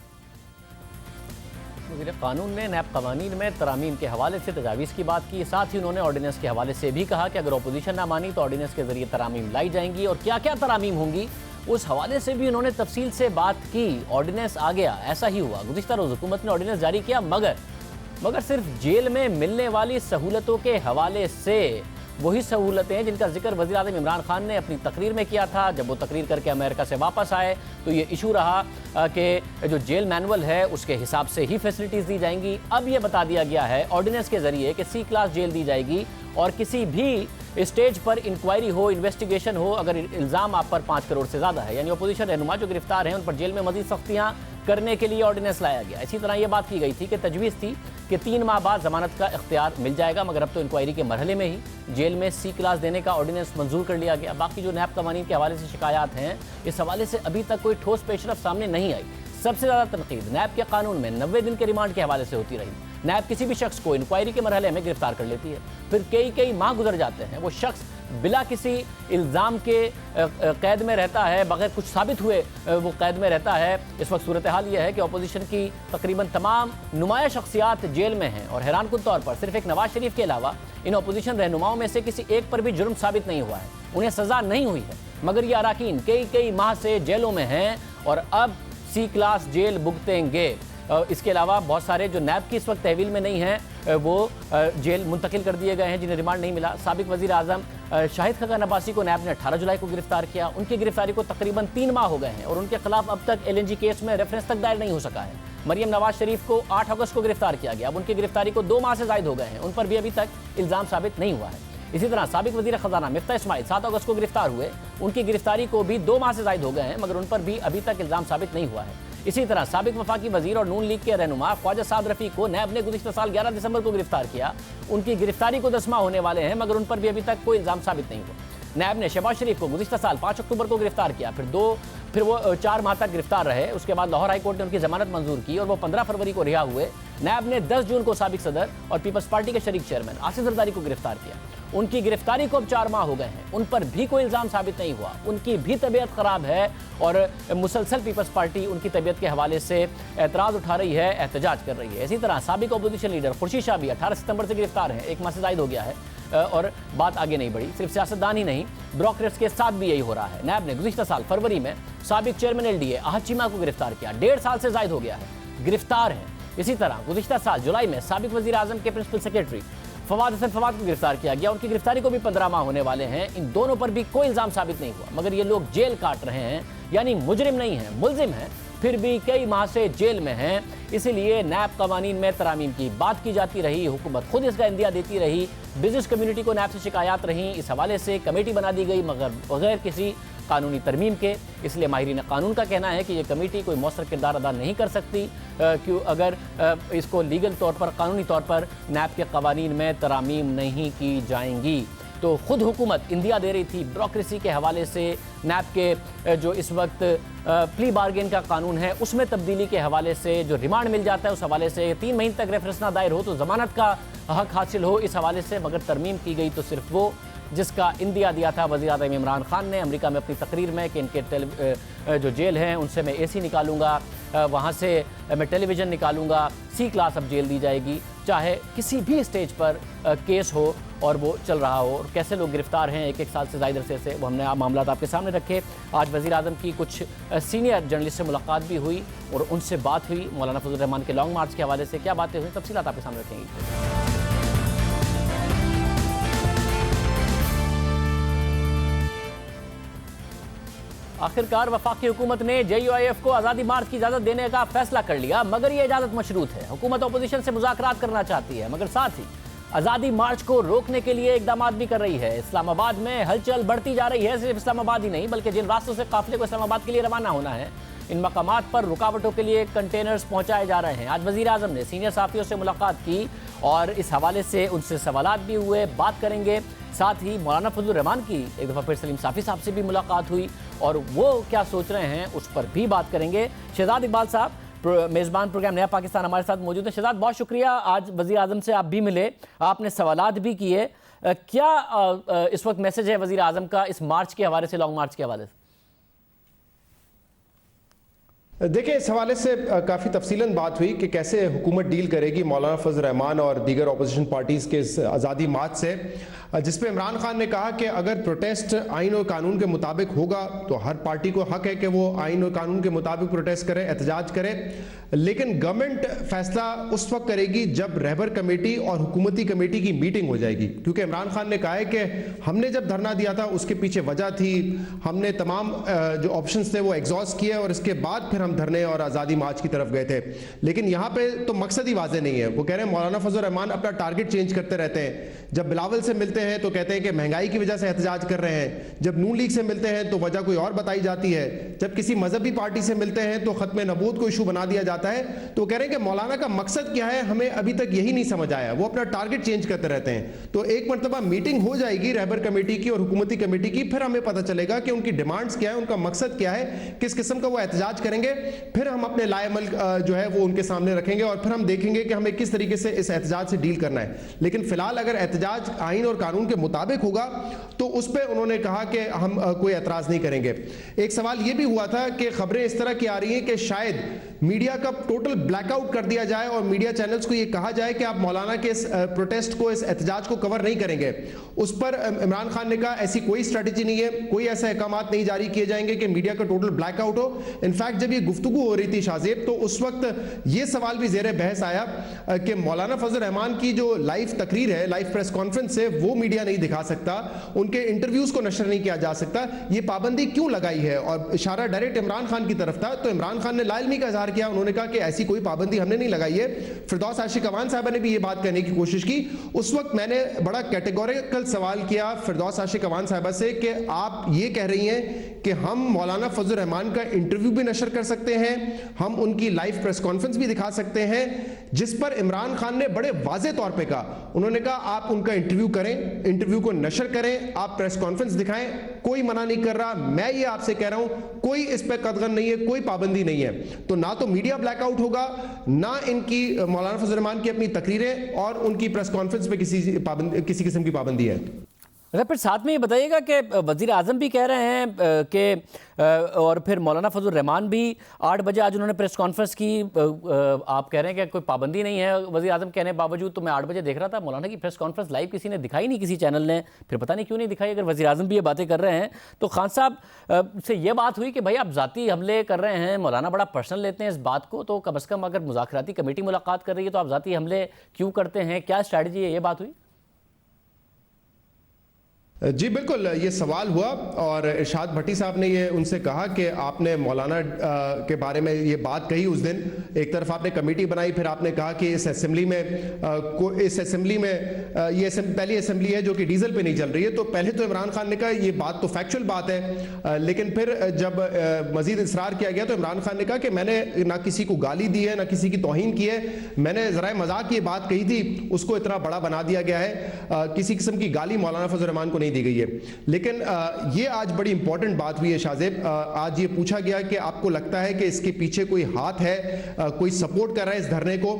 वज़ीर कानून ने नैब कवानीन में तरामीम के हवाले से तजावीज़ की बात की, साथ ही उन्होंने ऑर्डिनेंस के हवाले से भी कहा कि अगर अपोजिशन ना मानी तो ऑर्डिनेंस के जरिए तरामीम लाई जाएंगी और क्या क्या तरामीम होंगी उस हवाले से भी उन्होंने तफसील से बात की। ऑर्डिनेंस आ गया, ऐसा ही हुआ, गुज़िश्ता रोज़ हुकूमत ने ऑर्डिनेंस जारी किया, मगर सिर्फ जेल में मिलने वाली सहूलतों के हवाले से, वही सहूलतें हैं जिनका जिक्र वज़ीर-ए-आज़म इमरान खान ने अपनी तकरीर में किया था। जब वो तकरीर करके अमेरिका से वापस आए तो ये इशू रहा कि जो जेल मैनुअल है उसके हिसाब से ही फैसिलिटीज़ दी जाएंगी। अब ये बता दिया गया है ऑर्डिनेंस के ज़रिए कि C क्लास जेल दी जाएगी और किसी भी स्टेज पर इंक्वायरी हो, इन्वेस्टिगेशन हो, अगर इल्ज़ाम आप पर 5 करोड़ से ज़्यादा है, यानी अपोजिशन रहनुमा जो गिरफ्तार हैं उन पर जेल में मज़ीद सख्तियाँ करने के लिए ऑर्डिनेंस लाया गया। इसी तरह ये बात की गई थी कि तजवीज़ थी कि 3 माह बाद ज़मानत का इख्तियार मिल जाएगा, मगर अब तो इंक्वायरी के मरहले में ही जेल में C क्लास देने का ऑर्डिनेंस मंजूर कर लिया गया। बाकी जो नैब कवानीन के हवाले से शिकायत हैं, इस हवाले से अभी तक कोई ठोस पेशरफ सामने नहीं आई। सबसे ज़्यादा तनकीद नैब के कानून में 90 दिन के रिमांड के हवाले से होती रही। नैब किसी भी शख्स को इंक्वायरी के मरहले में गिरफ्तार कर लेती है, फिर कई माह गुजर जाते हैं, वो शख्स बिला किसी इल्ज़ाम के कैद में रहता है, बगैर कुछ साबित हुए वो कैद में रहता है। इस वक्त सूरत हाल यह है कि अपोजिशन की तकरीबन तमाम नुमाया शख्सियात जेल में हैं और हैरानकुन तौर पर सिर्फ एक नवाज शरीफ के अलावा इन अपोजिशन रहनुमाओं में से किसी एक पर भी जुर्म साबित नहीं हुआ है, उन्हें सज़ा नहीं हुई है, मगर ये अराकीन कई माह से जेलों में हैं और अब सी क्लास जेल भुगतेंगे। इसके अलावा बहुत सारे जो नैब की इस वक्त तहवील में नहीं हैं वो जेल मुंतकिल कर दिए गए हैं, जिन्हें रिमांड नहीं मिला। साबिक वज़ीर आज़म शाहिद खकान अब्बासी को नैब ने 18 जुलाई को गिरफ्तार किया। उनकी गिरफ्तारी को तकरीबन 3 माह हो गए हैं और उनके खिलाफ अब तक LNG केस में रेफरेंस तक दायर नहीं हो सका है। मरियम नवाज शरीफ को 8 अगस्त को गिरफ्तार किया गया। अब उनकी गिरफ्तारी को 2 माह से ज़ायद हो गए हैं, उन पर भी अभी तक इल्ज़ाम साबित नहीं हुआ है। इसी तरह साबिक वज़ीर ख़जाना मिफ्ता इस्माइल 7 अगस्त को गिरफ्तार हुए, उनकी गिरफ्तारी को भी 2 माह से ज़ायद हो गए हैं, मगर उन पर भी अभी तक इल्ज़ाम साबित नहीं हुआ है। इसी तरह साबिक वफाकी वजीर और नून लीग के रहनुमा ख्वाजा साद रफ़ी को नैब ने गुज़िश्ता साल 11 दिसंबर को गिरफ्तार किया। उनकी गिरफ्तारी को 10 माह होने वाले हैं, मगर उन पर भी अभी तक कोई इल्ज़ाम साबित नहीं हुआ। नैब ने शहबाज शरीफ को गुज़िश्ता साल 5 अक्टूबर को गिरफ्तार किया, फिर वो 4 माह तक गिरफ्तार रहे। उसके बाद लाहौर हाई कोर्ट ने उनकी जमानत मंजूर की और वो 15 फरवरी को रिहा हुए। नैब ने 10 जून को साबिक सदर और पीपल्स पार्टी के शरीक चेयरमैन आसिफ जरदारी को गिरफ्तार किया। उनकी गिरफ्तारी को अब 4 माह हो गए हैं, उन पर भी कोई इल्ज़ाम साबित नहीं हुआ। उनकी भी तबीयत ख़राब है और मुसलसल पीपल्स पार्टी उनकी तबीयत के हवाले से एतराज़ उठा रही है, एहतजाज कर रही है। इसी तरह साबिक अपोजिशन लीडर खुर्शीद शाह भी 18 सितंबर से गिरफ्तार है, 1 माह से ज़ायद हो गया है और बात आगे नहीं बढ़ी। सिर्फ सियासतदान ही नहीं, ब्यूरोक्रेट्स के साथ भी यही हो रहा है। नैब ने गुज़िश्ता साल फरवरी में साबिक चेयरमैन LDA अहद चीमा को गिरफ्तार किया, 1.5 साल से ज़ायद हो गया है, गिरफ्तार है। इसी तरह गुज़िश्ता साल जुलाई में साबिक वज़ीर आज़म के प्रिंसिपल सेक्रेटरी फवाद हसन फवाद को गिरफ्तार किया गया। उनकी गिरफ्तारी को भी 15 माह होने वाले हैं। इन दोनों पर भी कोई इल्ज़ाम साबित नहीं हुआ, मगर ये लोग जेल काट रहे हैं, यानी मुजरिम नहीं हैं, मुल्जिम हैं, फिर भी कई माह से जेल में हैं। इसीलिए नैब कवानीन में तरामीम की बात की जाती रही, हुकूमत खुद इसका इंदिया देती रही, बिजनेस कम्युनिटी को नैब से शिकायत रही। इस हवाले से कमेटी बना दी गई, मगर बगैर किसी कानूनी तरमीम के। इसलिए माहिरीन कानून का कहना है कि ये कमेटी कोई मौसर किरदार अदा नहीं कर सकती क्यों अगर इसको लीगल तौर पर, कानूनी तौर पर नैब के कवानीन में तरामीम नहीं की जाएंगी। तो खुद हुकूमत इंदिया दे रही थी ब्यूरोक्रेसी के हवाले से। नैब के जो इस वक्त प्ली बार्गेन का कानून है उसमें तब्दीली के हवाले से जो रिमांड मिल जाता है, उस हवाले से 3 महीने तक रेफरेंस ना दायर हो तो ज़मानत का हक हासिल हो, इस हवाले से। मगर तरमीम की गई तो सिर्फ वो जिसका इंदिया दिया था वज़ीर आज़म इमरान खान ने अमेरिका में अपनी तकरीर में कि इनके जो जेल हैं उनसे मैं AC निकालूंगा, वहाँ से मैं टेलीविज़न निकालूंगा। C क्लास अब जेल दी जाएगी, चाहे किसी भी स्टेज पर केस हो और वो चल रहा हो। और कैसे लोग गिरफ्तार हैं 1-1 साल से ज़ायद अरसे से, वो हमने मामला आपके सामने रखे। आज वज़ीर आज़म की कुछ सीनियर जर्नलिस्ट से मुलाकात भी हुई और उनसे बात हुई मौलाना फजल रहमान के लॉन्ग मार्च के हवाले से। क्या बातें हुई, तफसीलात आपके सामने रखेंगे। आखिरकार वफाकी हुकूमत ने JUIF को आज़ादी मार्च की इजाज़त देने का फैसला कर लिया, मगर ये इजाज़त मशरूत है। हुकूमत अपोजिशन से मुज़ाकरात करना चाहती है, मगर साथ ही आज़ादी मार्च को रोकने के लिए इक़दाम भी कर रही है। इस्लामाबाद में हलचल बढ़ती जा रही है। सिर्फ इस्लामाबाद ही नहीं बल्कि जिन रास्तों से काफ़िले को इस्लामाबाद के लिए रवाना होना है, इन मकामात पर रुकावटों के लिए कंटेनर्स पहुँचाए जा रहे हैं। आज वज़ीर आज़म ने सीनियर साफ़ियों से मुलाकात की और इस हवाले से उनसे सवालात भी हुए, बात करेंगे। साथ ही मौलाना फजल रहमान की एक दफ़ा फिर सलीम साफ़ी साहब से भी मुलाकात हुई और वो क्या सोच रहे हैं उस पर भी बात करेंगे। शहजाद इकबाल साहब, मेज़बान प्रोग्राम नया पाकिस्तान, हमारे साथ मौजूद है। शहजाद, बहुत शुक्रिया, आज वज़ीर आज़म से आप भी मिले, आपने सवालात भी किए। क्या इस वक्त मैसेज है वज़ीर आज़म का इस मार्च के हवाले से, लॉन्ग मार्च के हवाले से? देखिए, इस हवाले से काफ़ी तफसीलन बात हुई कि कैसे हुकूमत डील करेगी मौलाना फजल रहमान और दीगर अपोजिशन पार्टीज़ के इस आज़ादी मार्च से, जिसपे इमरान खान ने कहा कि अगर प्रोटेस्ट आइन और कानून के मुताबिक होगा तो हर पार्टी को हक है कि वो आइन और कानून के मुताबिक प्रोटेस्ट करे, एहतजाज करे, लेकिन गवर्नमेंट फैसला उस वक्त करेगी जब रहबर कमेटी और हुकूमती कमेटी की मीटिंग हो जाएगी। क्योंकि इमरान खान ने कहा है कि हमने जब धरना दिया था उसके पीछे वजह थी, हमने तमाम जो ऑप्शंस थे वो एग्जॉस्ट किए और इसके बाद फिर हम धरने और आज़ादी मार्च की तरफ गए थे। लेकिन यहाँ पे तो मकसद ही वाज़ेह नहीं है। वो कह रहे हैं मौलाना फजल रहमान अपना टारगेट चेंज करते रहते हैं। जब बिलावल से मिलते हैं तो कहते हैं कि महंगाई की वजह से एहतजाज कर रहे हैं, जब नून लीग से मिलते हैं तो वजह कोई और बताई जाती है, जब किसी मजहबी पार्टी से मिलते हैं तो खत्म नबूत को इशू बना दिया जाता है। तो कह रहे हैं कि मौलाना का मकसद क्या है, हमें अभी तक यही नहीं समझ आया। वो अपना टारगेट चेंज करते रहते हैं। तो एक मरतबा मीटिंग हो जाएगी रहबर कमेटी की और हुकूमती कमेटी की, फिर हमें पता चलेगा कि उनकी डिमांड्स क्या है, उनका मकसद क्या है, किस किस्म का वो एहतजाज करेंगे। फिर हम अपने लाएमल जो है वो उनके सामने रखेंगे और फिर हम देखेंगे कि हमें किस तरीके से इस एहतजाज से डील करना है। लेकिन फिलहाल अगर एहतजाज आइन और कानून के मुताबिक होगा तो उस पर उन्होंने कहा कि हम कोई एतराज़ नहीं करेंगे। एक सवाल ये भी हुआ था कि खबरें इस तरह की आ रही हैं कि शायद मीडिया का टोटल ब्लैकआउट कर दिया जाए और मीडिया चैनल्स को ये कहा जाए कि आप मौलाना के इस प्रोटेस्ट को, इस एहतजाज को कवर नहीं करेंगे। उस पर इमरान खान ने कहा ऐसी कोई स्ट्रैटेजी नहीं है, कोई ऐसे अहकामात नहीं जारी किए जाएंगे कि मीडिया का टोटल ब्लैकआउट हो। इनफैक्ट जब ये गुफ्तगू हो रही थी शाहजेब, तो उस वक्त ये सवाल भी ज़ेरे बहस आया कि मौलाना फजल रहमान की जो लाइव तकरीर है, लाइव प्रेस कॉन्फ्रेंस है, वो मीडिया नहीं दिखा सकता, उनके इंटरव्यूज को नशर नहीं किया जा सकता, ये पाबंदी क्यों लगाई है? और इशारा डायरेक्ट इमरान खान की तरफ था। तो इमरान खान ने लाइलमी का इजहार किया, उन्होंने कहा कि ऐसी कोई पाबंदी हमने नहीं लगाई है। फिरदौस आशिक अवान साहबा ने भी ये बात कहने की कोशिश की। उस वक्त मैंने बड़ा कैटेगोरिकल सवाल किया फिरदौस आशिक अवान साहबा से कि आप ये कह रही हैं कि हम मौलाना फजल रहमान का इंटरव्यू भी नशर कर सकते हैं, हम उनकी लाइव प्रेस कॉन्फ्रेंस भी दिखा सकते हैं, जिस पर इमरान खान ने बड़े वाज़े तौर पे कहा, उन्होंने कहा आप उनका इंटरव्यू करें, इंटरव्यू को नशर करें, आप प्रेस कॉन्फ्रेंस दिखाएं, कोई मना नहीं कर रहा। मैं ये आपसे कह रहा हूं कोई इस पर कदगन नहीं है, कोई पाबंदी नहीं है। तो ना तो मीडिया ब्लैकआउट होगा, ना इनकी मौलाना फजल रहमान की अपनी तकरीरें और उनकी प्रेस कॉन्फ्रेंस पे किसी किस्म की पाबंदी है। अच्छा, फिर साथ में ये बताइएगा कि वज़ीर आज़म भी कह रहे हैं कि और फिर मौलाना फजल रहमान भी 8 बजे आज उन्होंने प्रेस कॉन्फ्रेंस की, आप कह रहे हैं कि कोई पाबंदी नहीं है वज़ीर आज़म कहने के बावजूद। तो मैं 8 बजे देख रहा था मौलाना की प्रेस कॉन्फ्रेंस लाइव किसी ने दिखाई नहीं, किसी चैनल ने, फिर पता नहीं क्यों नहीं दिखाई। अगर वज़ीर आज़म भी ये बातें कर रहे हैं तो खान साहब से ये बात हुई कि भाई आप ज़ाती हमले कर रहे हैं, मौलाना बड़ा पर्सनल लेते हैं इस बात को, तो कम अज़ कम अगर मुज़ाकराती कमेटी मुलाकात कर रही है तो आप ज़ाती हमले क्यों करते हैं, क्या स्ट्रैटेजी है, ये बात हुई? जी बिल्कुल, ये सवाल हुआ और इरशाद भट्टी साहब ने ये उनसे कहा कि आपने मौलाना के बारे में ये बात कही उस दिन। एक तरफ आपने कमेटी बनाई, फिर आपने कहा कि इस असेंबली में ये पहली असेंबली है जो कि डीजल पे नहीं चल रही है। तो पहले तो इमरान खान ने कहा ये बात तो फैक्चुअल बात है, लेकिन फिर जब मजीद इसरार किया गया तो इमरान खान ने कहा कि मैंने ना किसी को गाली दी है, ना किसी की तौहीन की है, मैंने ज़रा मजाक ये बात कही थी, उसको इतना बड़ा बना दिया गया है। किसी किस्म की गाली मौलाना फजल रहमान को नहीं दी गई है। लेकिन ये आज बड़ी इंपॉर्टेंट बात हुई है शाहजेब। आज ये पूछा गया कि आपको लगता है कि इसके पीछे कोई हाथ है, कोई सपोर्ट कर रहा है इस धरने को?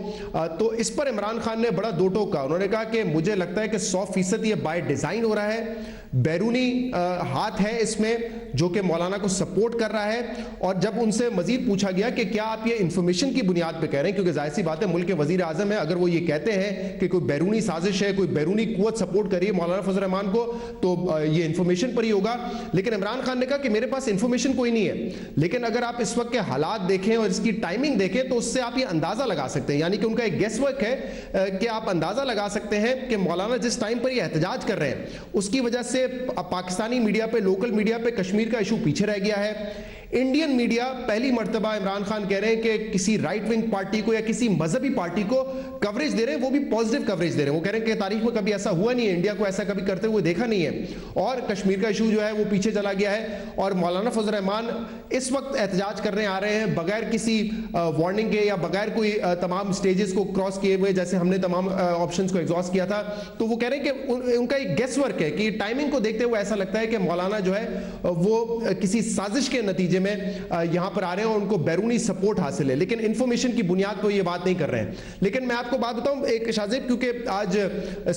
तो इस पर इमरान खान ने बड़ा दो टोक कहा। उन्होंने कहा कि मुझे लगता है कि 100% ये बाय डिजाइन हो रहा है, बैरूनी हाथ है इसमें जो कि मौलाना को सपोर्ट कर रहा है। और जब उनसे मजीद पूछा गया कि क्या आप ये इंफॉर्मेशन की बुनियाद पे कह रहे हैं, क्योंकि जाहिर सी बात है मुल्क के वजीर आजम है, अगर वो ये कहते हैं कि कोई बैरूनी साजिश है, कोई बैरूनी कुव्वत सपोर्ट करिए मौलाना फजल रहमान को, तो ये इंफॉर्मेशन पर ही होगा। लेकिन इमरान खान ने कहा कि मेरे पास इंफॉर्मेशन कोई नहीं है, लेकिन अगर आप इस वक्त के हालात देखें और इसकी टाइमिंग देखें तो उससे आप ये अंदाजा लगा सकते हैं, यानी कि उनका एक गेस वर्क है कि आप अंदाजा लगा सकते हैं कि मौलाना जिस टाइम पर ये एहतजाज कर रहे हैं उसकी वजह से पाकिस्तानी मीडिया पे, लोकल मीडिया पे कश्मीर का इशू पीछे रह गया है। इंडियन मीडिया पहली मर्तबा इमरान खान कह रहे हैं कि किसी राइट विंग पार्टी को या किसी मजहबी पार्टी को कवरेज दे रहे हैं, वो भी पॉजिटिव कवरेज दे रहे हैं। वो कह रहे हैं कि तारीख में कभी ऐसा हुआ नहीं है, इंडिया को ऐसा कभी करते हुए देखा नहीं है, और कश्मीर का इशू जो है वो पीछे चला गया है। और मौलाना फजल रहमान इस वक्त एहतजाज करने आ रहे हैं बगैर किसी वार्निंग के या बगैर कोई तमाम स्टेजेस को क्रॉस किए हुए, जैसे हमने तमाम ऑप्शंस को एग्जॉस्ट किया था। तो वो कह रहे हैं कि उनका एक गेस वर्क है कि टाइमिंग को देखते हुए ऐसा लगता है कि मौलाना जो है वो किसी साजिश के नतीजे में यहां पर आ रहे हैं और उनको बैरूनी सपोर्ट हासिल है, लेकिन इंफॉर्मेशन की बुनियाद पर ये बात नहीं कर रहे हैं। लेकिन मैं आपको बात बताऊं एक शाहजेब, क्योंकि आज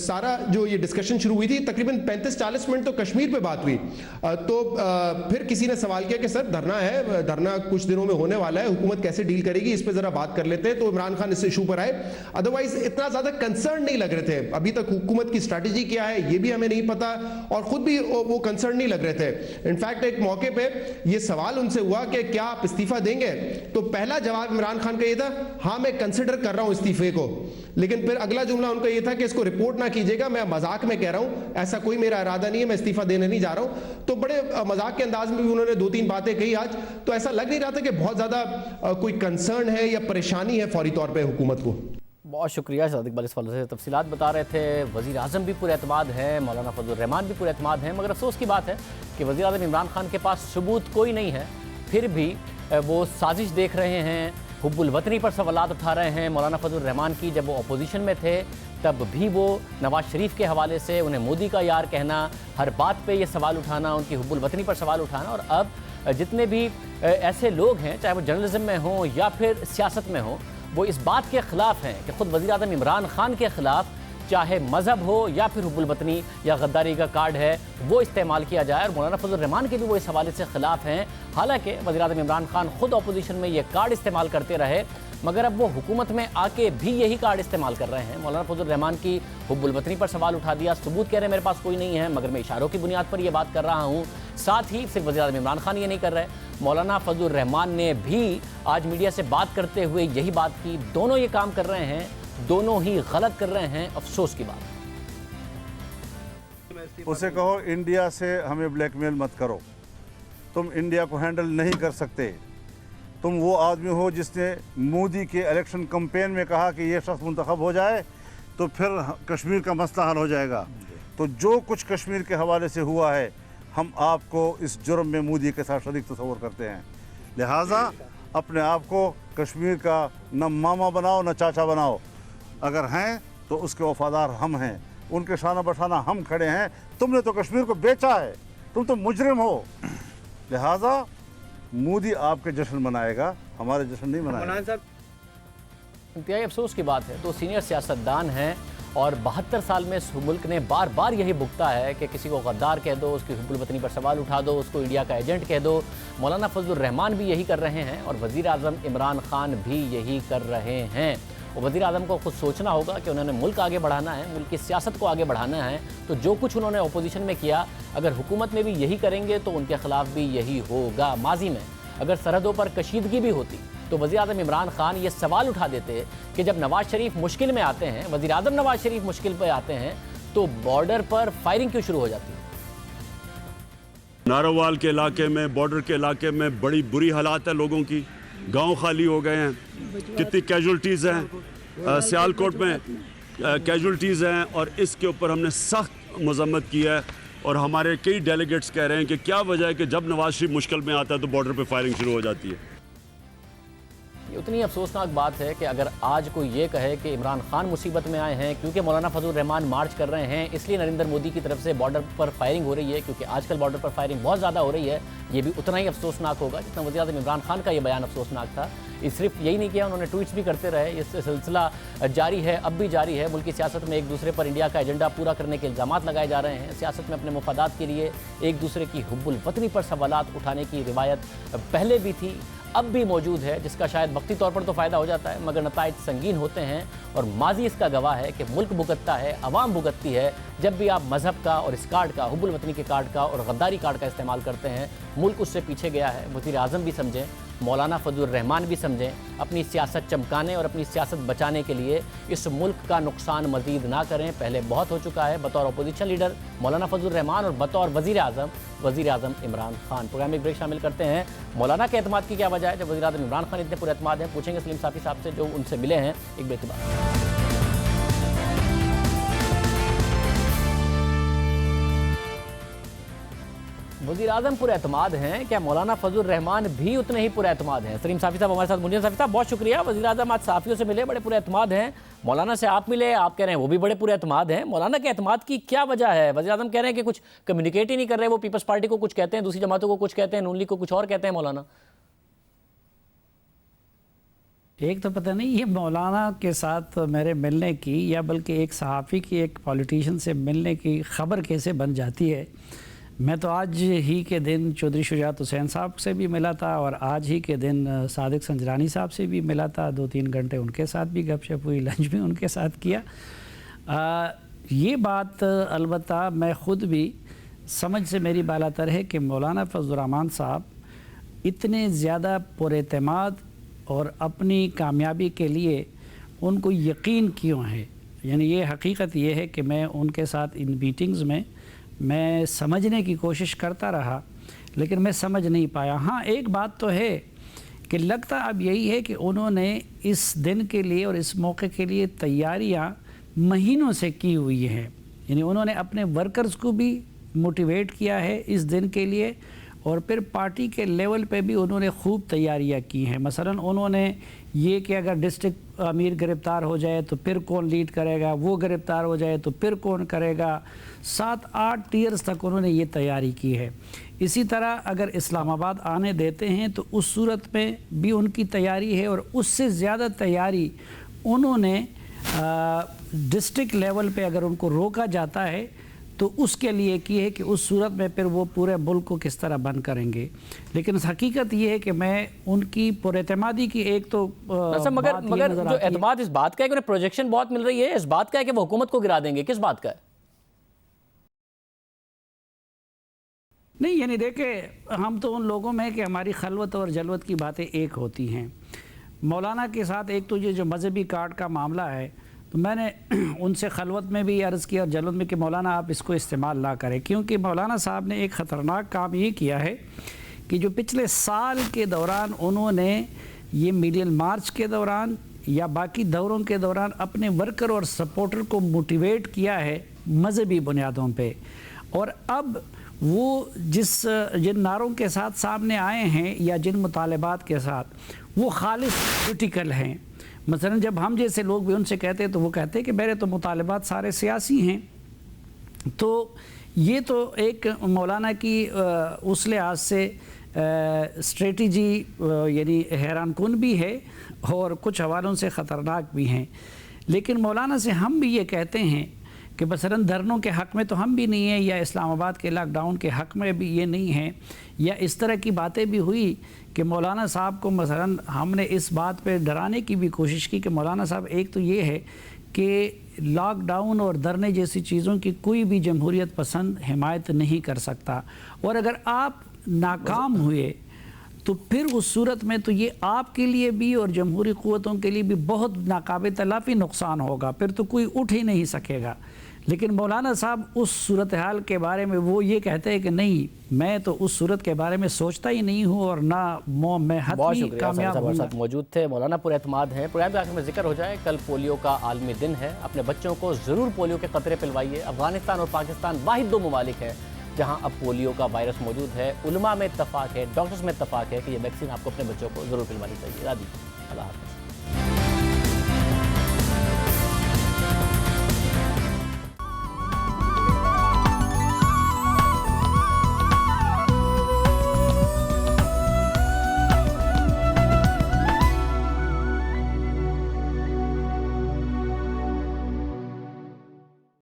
सारा जो ये डिस्कशन शुरू हुई थी तकरीबन 35-40 मिनट तो कश्मीर पे बात हुई, तो फिर किसी ने सवाल किया कि सर धरना है, धरना कुछ दिनों में होने वाला है, हुकूमत कैसे डील करेगी, इस पर जरा बात कर लेते हैं। तो इमरान खान इस इशू पर आए, अदरवाइज इतना ज्यादा कंसर्न नहीं लग रहे थे। अभी तक हुकूमत की स्ट्रैटेजी क्या है ये भी हमें नहीं पता, और खुद भी वो कंसर्न नहीं लग रहे थे। इनफैक्ट एक मौके पे ये सवाल उनसे हुआ कि क्या आप इस्तीफा देंगे, तो पहला जवाब इमरान खान का ये था हाँ मैं कंसिडर कर रहा हूं इस्तीफे को। लेकिन फिर अगला जुमला उनका ये था कि इसको रिपोर्ट ना कीजिएगा, मैं मजाक में कह रहा हूं, ऐसा कोई मेरा इरादा नहीं है, मैं इस्तीफा देने नहीं जा रहा हूं। तो बड़े मजाक के अंदाज में भी उन्होंने 2-3 बातें कही आज, तो ऐसा लग नहीं रहा था कि बहुत ज्यादा कोई कंसर्न है या परेशानी है फौरी तौर पर हुकूमत को। बहुत शुक्रिया सादिक भाई, इस वाले से तफसीलात बता रहे थे। वज़ीर आज़म भी पूरे एतमाद हैं, मौलाना फजल रहमान भी पूरे एतमाद हैं, मगर अफसोस की बात है कि वज़ीर आज़म इमरान खान के पास सबूत कोई नहीं है, फिर भी वो साजिश देख रहे हैं, हुब्बुल वतनी पर सवालात उठा रहे हैं। मौलाना फजल रहमान की जब वो अपोजिशन में थे तब भी वो नवाज शरीफ के हवाले से उन्हें मोदी का यार कहना, हर बात पे ये सवाल उठाना, उनकी हुब्बुल वतनी पर सवाल उठाना। और अब जितने भी ऐसे लोग हैं, चाहे वो जर्नलिज्म में हों या फिर सियासत में हों, वो इस बात के ख़िलाफ़ हैं कि ख़ुद वज़ीर आज़म इमरान खान के ख़िलाफ़ चाहे मजहब हो या फिर हुब्बुल वतनी या गद्दारी का कार्ड है वो इस्तेमाल किया जाए। और मौलाना फजल रहमान के भी वो इस हवाले से खिलाफ हैं। हालांकि वज़ीर-ए-आज़म इमरान खान खुद अपोजिशन में ये कार्ड इस्तेमाल करते रहे, मगर अब वो हुकूमत में आके भी यही कार्ड इस्तेमाल कर रहे हैं। मौलाना फजल रहमान की हुब्बुल वतनी पर सवाल उठा दिया, सबूत कह रहे हैं मेरे पास कोई नहीं है, मगर मैं इशारों की बुनियाद पर ये बात कर रहा हूँ। साथ ही सिर्फ वज़ीर-ए-आज़म इमरान खान ये नहीं कर रहे, मौलाना फजल रहमान ने भी आज मीडिया से बात करते हुए यही बात की। दोनों ये काम कर रहे हैं, दोनों ही गलत कर रहे हैं। अफसोस की बात, उसे कहो इंडिया से हमें ब्लैकमेल मत करो, तुम इंडिया को हैंडल नहीं कर सकते। तुम वो आदमी हो जिसने मोदी के इलेक्शन कैंपेन में कहा कि ये शख्स मुंतखब हो जाए तो फिर कश्मीर का मसला हल हो जाएगा। तो जो कुछ कश्मीर के हवाले से हुआ है, हम आपको इस जुर्म में मोदी के साथ शरीक तस्वर करते हैं। लिहाजा अपने आप को कश्मीर का न मामा बनाओ न चाचा बनाओ। अगर हैं तो उसके वफादार हम हैं, उनके शाना बशाना हम खड़े हैं। तुमने तो कश्मीर को बेचा है, तुम तो मुजरिम हो। लिहाजा मोदी आपके जश्न मनाएगा, हमारे जश्न नहीं मनाएगा। इंतहाई अफसोस की बात है, तो सीनियर सियासतदान हैं और 72 साल में इस मुल्क ने बार बार यही भुगता है कि किसी को गद्दार कह दो, उसकी हुब्बुल वतनी पर सवाल उठा दो, उसको इंडिया का एजेंट कह दो। मौलाना फजल रहमान भी यही कर रहे हैं और वज़ीर-ए-आज़म इमरान खान भी यही कर रहे हैं। और वज़ीर-ए-आज़म को खुद सोचना होगा कि उन्होंने मुल्क आगे बढ़ाना है, मुल्क की सियासत को आगे बढ़ाना है। तो जो कुछ उन्होंने अपोजिशन में किया, अगर हुकूमत में भी यही करेंगे तो उनके खिलाफ भी यही होगा। माजी में अगर सरहदों पर कशीदगी भी होती तो वज़ीर-ए-आज़म इमरान खान ये सवाल उठा देते कि जब नवाज शरीफ मुश्किल में आते हैं, वज़ीर-ए-आज़म नवाज शरीफ मुश्किल पर आते हैं, तो बॉर्डर पर फायरिंग क्यों शुरू हो जाती है। नारोवाल के इलाके में, बॉर्डर के इलाके में बड़ी बुरी हालात है लोगों की, गांव खाली हो गए हैं, कितनी कैजुअल्टीज़ हैं, सियालकोट में कैजुअल्टीज़ हैं। और इसके ऊपर हमने सख्त मजम्मत की है और हमारे कई डेलीगेट्स कह रहे हैं कि क्या वजह है कि जब नवाज शरीफ मुश्किल में आता है तो बॉर्डर पे फायरिंग शुरू हो जाती है। ये उतनी अफसोसनाक बात है कि अगर आज कोई ये कहे कि इमरान खान मुसीबत में आए हैं क्योंकि मौलाना फजल रहमान मार्च कर रहे हैं, इसलिए नरेंद्र मोदी की तरफ से बॉर्डर पर फायरिंग हो रही है, क्योंकि आजकल बॉर्डर पर फायरिंग बहुत ज़्यादा हो रही है, ये भी उतना ही अफसोसनाक होगा जितना वज़ीर-ए-आज़म इमरान खान का ये बयान अफसोसनाक था। सिर्फ यही नहीं किया, उन्होंने ट्वीट्स भी करते रहे। ये सिलसिला जारी है, अब भी जारी है। मुल्क की सियासत में एक दूसरे पर इंडिया का एजेंडा पूरा करने के इल्ज़ामात लगाए जा रहे हैं। सियासत में अपने मुफादात के लिए एक दूसरे की हुब्बुल वतनी पर सवालात उठाने की रिवायत पहले भी थी, अब भी मौजूद है, जिसका शायद वक्ती तौर पर तो फ़ायदा हो जाता है, मगर नताइज संगीन होते हैं। और माजी इसका गवाह है कि मुल्क भुगतता है, अवाम भुगतती है जब भी आप मजहब का और इस कार्ड का, हुब्बुल वतनी के कार्ड का और गद्दारी कार्ड का इस्तेमाल करते हैं। मुल्क उससे पीछे गया है। वज़ीर-ए-आज़म भी समझें, मौलाना फजल रहमान भी समझें, अपनी सियासत चमकाने और अपनी सियासत बचाने के लिए इस मुल्क का नुकसान मज़ीद ना करें। पहले बहुत हो चुका है बतौर अपोजिशन लीडर मौलाना फजल रहमान और बतौर वज़ीर-ए-आज़म इमरान खान। प्रोग्राम में एक ब्रेक शामिल करते हैं। मौलाना के एतमाद की क्या वजह है जब वज़ीर-ए-आज़म इमरान खान इतने पुरएतमाद हैं, पूछेंगे सलीम साफ़ी साहब से जो उनसे मिले हैं। एक ब्रेक के बाद वज़ीर-ए-आज़म पुरएतमाद हैं, क्या मौलाना फजल रहमान भी उतने ही पुरएतमाद हैं? सलीम साफ़ी साहब हमारे साथ मौजूद हैं। साफ़ी साहब बहुत शुक्रिया। वज़ीर-ए-आज़म आज साफ़ियों से मिले, बड़े पुरएतमाद हैं। मौलाना से आप मिले, आप कह रहे हैं वो भी बड़े पुरएतमाद हैं। मौलाना के एतमाद की क्या वजह है? वज़ीर-ए-आज़म कह रहे हैं कि कुछ कम्युनिकेट ही नहीं कर रहे, वो पीपल्स पार्टी को कुछ कहते हैं, दूसरी जमातों को कुछ कहते हैं, नून लीग को कुछ और कहते हैं। मौलाना एक तो पता नहीं ये मौलाना के साथ मेरे मिलने की या बल्कि एक सहाफ़ी की एक पॉलिटिशियन से मिलने की ख़बर कैसे बन जाती है। मैं तो आज ही के दिन चौधरी शुजात हुसैन साहब से भी मिला था और आज ही के दिन सादिक संजरानी साहब से भी मिला था। 2-3 घंटे उनके साथ भी गपशप हुई, लंच भी उनके साथ किया। ये बात अलबत्ता मैं ख़ुद भी समझ से मेरी बालातर है कि मौलाना फजल रहमान साहब इतने ज़्यादा पुरएतमाद और अपनी कामयाबी के लिए उनको यकीन क्यों है। यानी ये हकीकत ये है कि मैं उनके साथ इन मीटिंग्स में मैं समझने की कोशिश करता रहा, लेकिन मैं समझ नहीं पाया। हाँ, एक बात तो है कि लगता अब यही है कि उन्होंने इस दिन के लिए और इस मौके के लिए तैयारियां महीनों से की हुई हैं। यानी उन्होंने अपने वर्कर्स को भी मोटिवेट किया है इस दिन के लिए और फिर पार्टी के लेवल पे भी उन्होंने खूब तैयारियां की हैं। मसलन उन्होंने ये कि अगर डिस्ट्रिक्ट अमीर गिरफ़्तार हो जाए तो फिर कौन लीड करेगा, वो गिरफ़्तार हो जाए तो फिर कौन करेगा। 7-8 टीयर्स तक उन्होंने ये तैयारी की है। इसी तरह अगर इस्लामाबाद आने देते हैं तो उस सूरत में भी उनकी तैयारी है और उससे ज़्यादा तैयारी उन्होंने डिस्ट्रिक्ट लेवल पे अगर उनको रोका जाता है तो उसके लिए की है कि उस सूरत में फिर वो पूरे मुल्क को किस तरह बंद करेंगे। लेकिन हकीकत ये है कि मैं उनकी पुरएतमादी की एक तो मगर जो एतमाद इस बात का है कि उन्हें प्रोजेक्शन बहुत मिल रही है, इस बात का है कि वो हुकूमत को गिरा देंगे, किस बात का है? नहीं, यानी देखे, हम तो उन लोगों में कि हमारी खलवत और जलवत की बातें एक होती हैं। मौलाना के साथ एक तो ये जो मजहबी कार्ड का मामला है, तो मैंने उनसे खलवत में भी अर्ज़ किया और जलवत में कि मौलाना आप इसको इस्तेमाल ना करें, क्योंकि मौलाना साहब ने एक ख़तरनाक काम ये किया है कि जो पिछले साल के दौरान उन्होंने ये मिलियन मार्च के दौरान या बाकी दौरों के दौरान अपने वर्कर और सपोर्टर को मोटिवेट किया है मजहबी बुनियादों पे, और अब वो जिन नारों के साथ सामने आए हैं या जिन मुतालबात के साथ वो खालिस पॉलिटिकल हैं। मसलन जब हम जैसे लोग भी उनसे कहते हैं तो वो कहते हैं कि मेरे तो मुतालबात सारे सियासी हैं। तो ये तो एक मौलाना की उस लिहाज से स्ट्रेटजी यानी हैरानकुन भी है और कुछ हवालों से ख़तरनाक भी हैं। लेकिन मौलाना से हम भी ये कहते हैं कि मसलन धरनों के हक़ में तो हम भी नहीं हैं, या इस्लामाबाद के लॉकडाउन के हक़ में भी ये नहीं है, या इस तरह की बातें भी हुई कि मौलाना साहब को मसलन हमने इस बात पे डराने की भी कोशिश की कि मौलाना साहब, एक तो ये है कि लॉकडाउन और धरने जैसी चीज़ों की कोई भी जमहूरियत पसंद हिमायत नहीं कर सकता, और अगर आप नाकाम हुए तो फिर उस सूरत में तो ये आपके लिए भी और जमहूरी क़ुव्वतों के लिए भी बहुत नाकाबिल तलाफ़ी नुकसान होगा, फिर तो कोई उठ ही नहीं सकेगा। लेकिन मौलाना साहब उस सूरत हाल के बारे में वो ये कहते हैं कि नहीं, मैं तो उस सूरत के बारे में सोचता ही नहीं हूँ और ना मैं हतमी कामयाब हूँ। मौजूद थे मौलाना पुरएतमाद हैं। प्रोग्राम के आखिर में जिक्र हो जाए, कल पोलियो का आलमी दिन है। अपने बच्चों को ज़रूर पोलियो के क़तरे पिलवाइए। अफगानिस्तान और पाकिस्तान वाहिद दो ममालिक हैं जहाँ अब पोलियो का वायरस मौजूद है। उलमा में इत्तफ़ाक़ है, डॉक्टर्स में इत्तफ़ाक़ है कि ये वैक्सीन आपको अपने बच्चों को ज़रूर पिलवानी चाहिए। अल्लाह हाफ़िज़।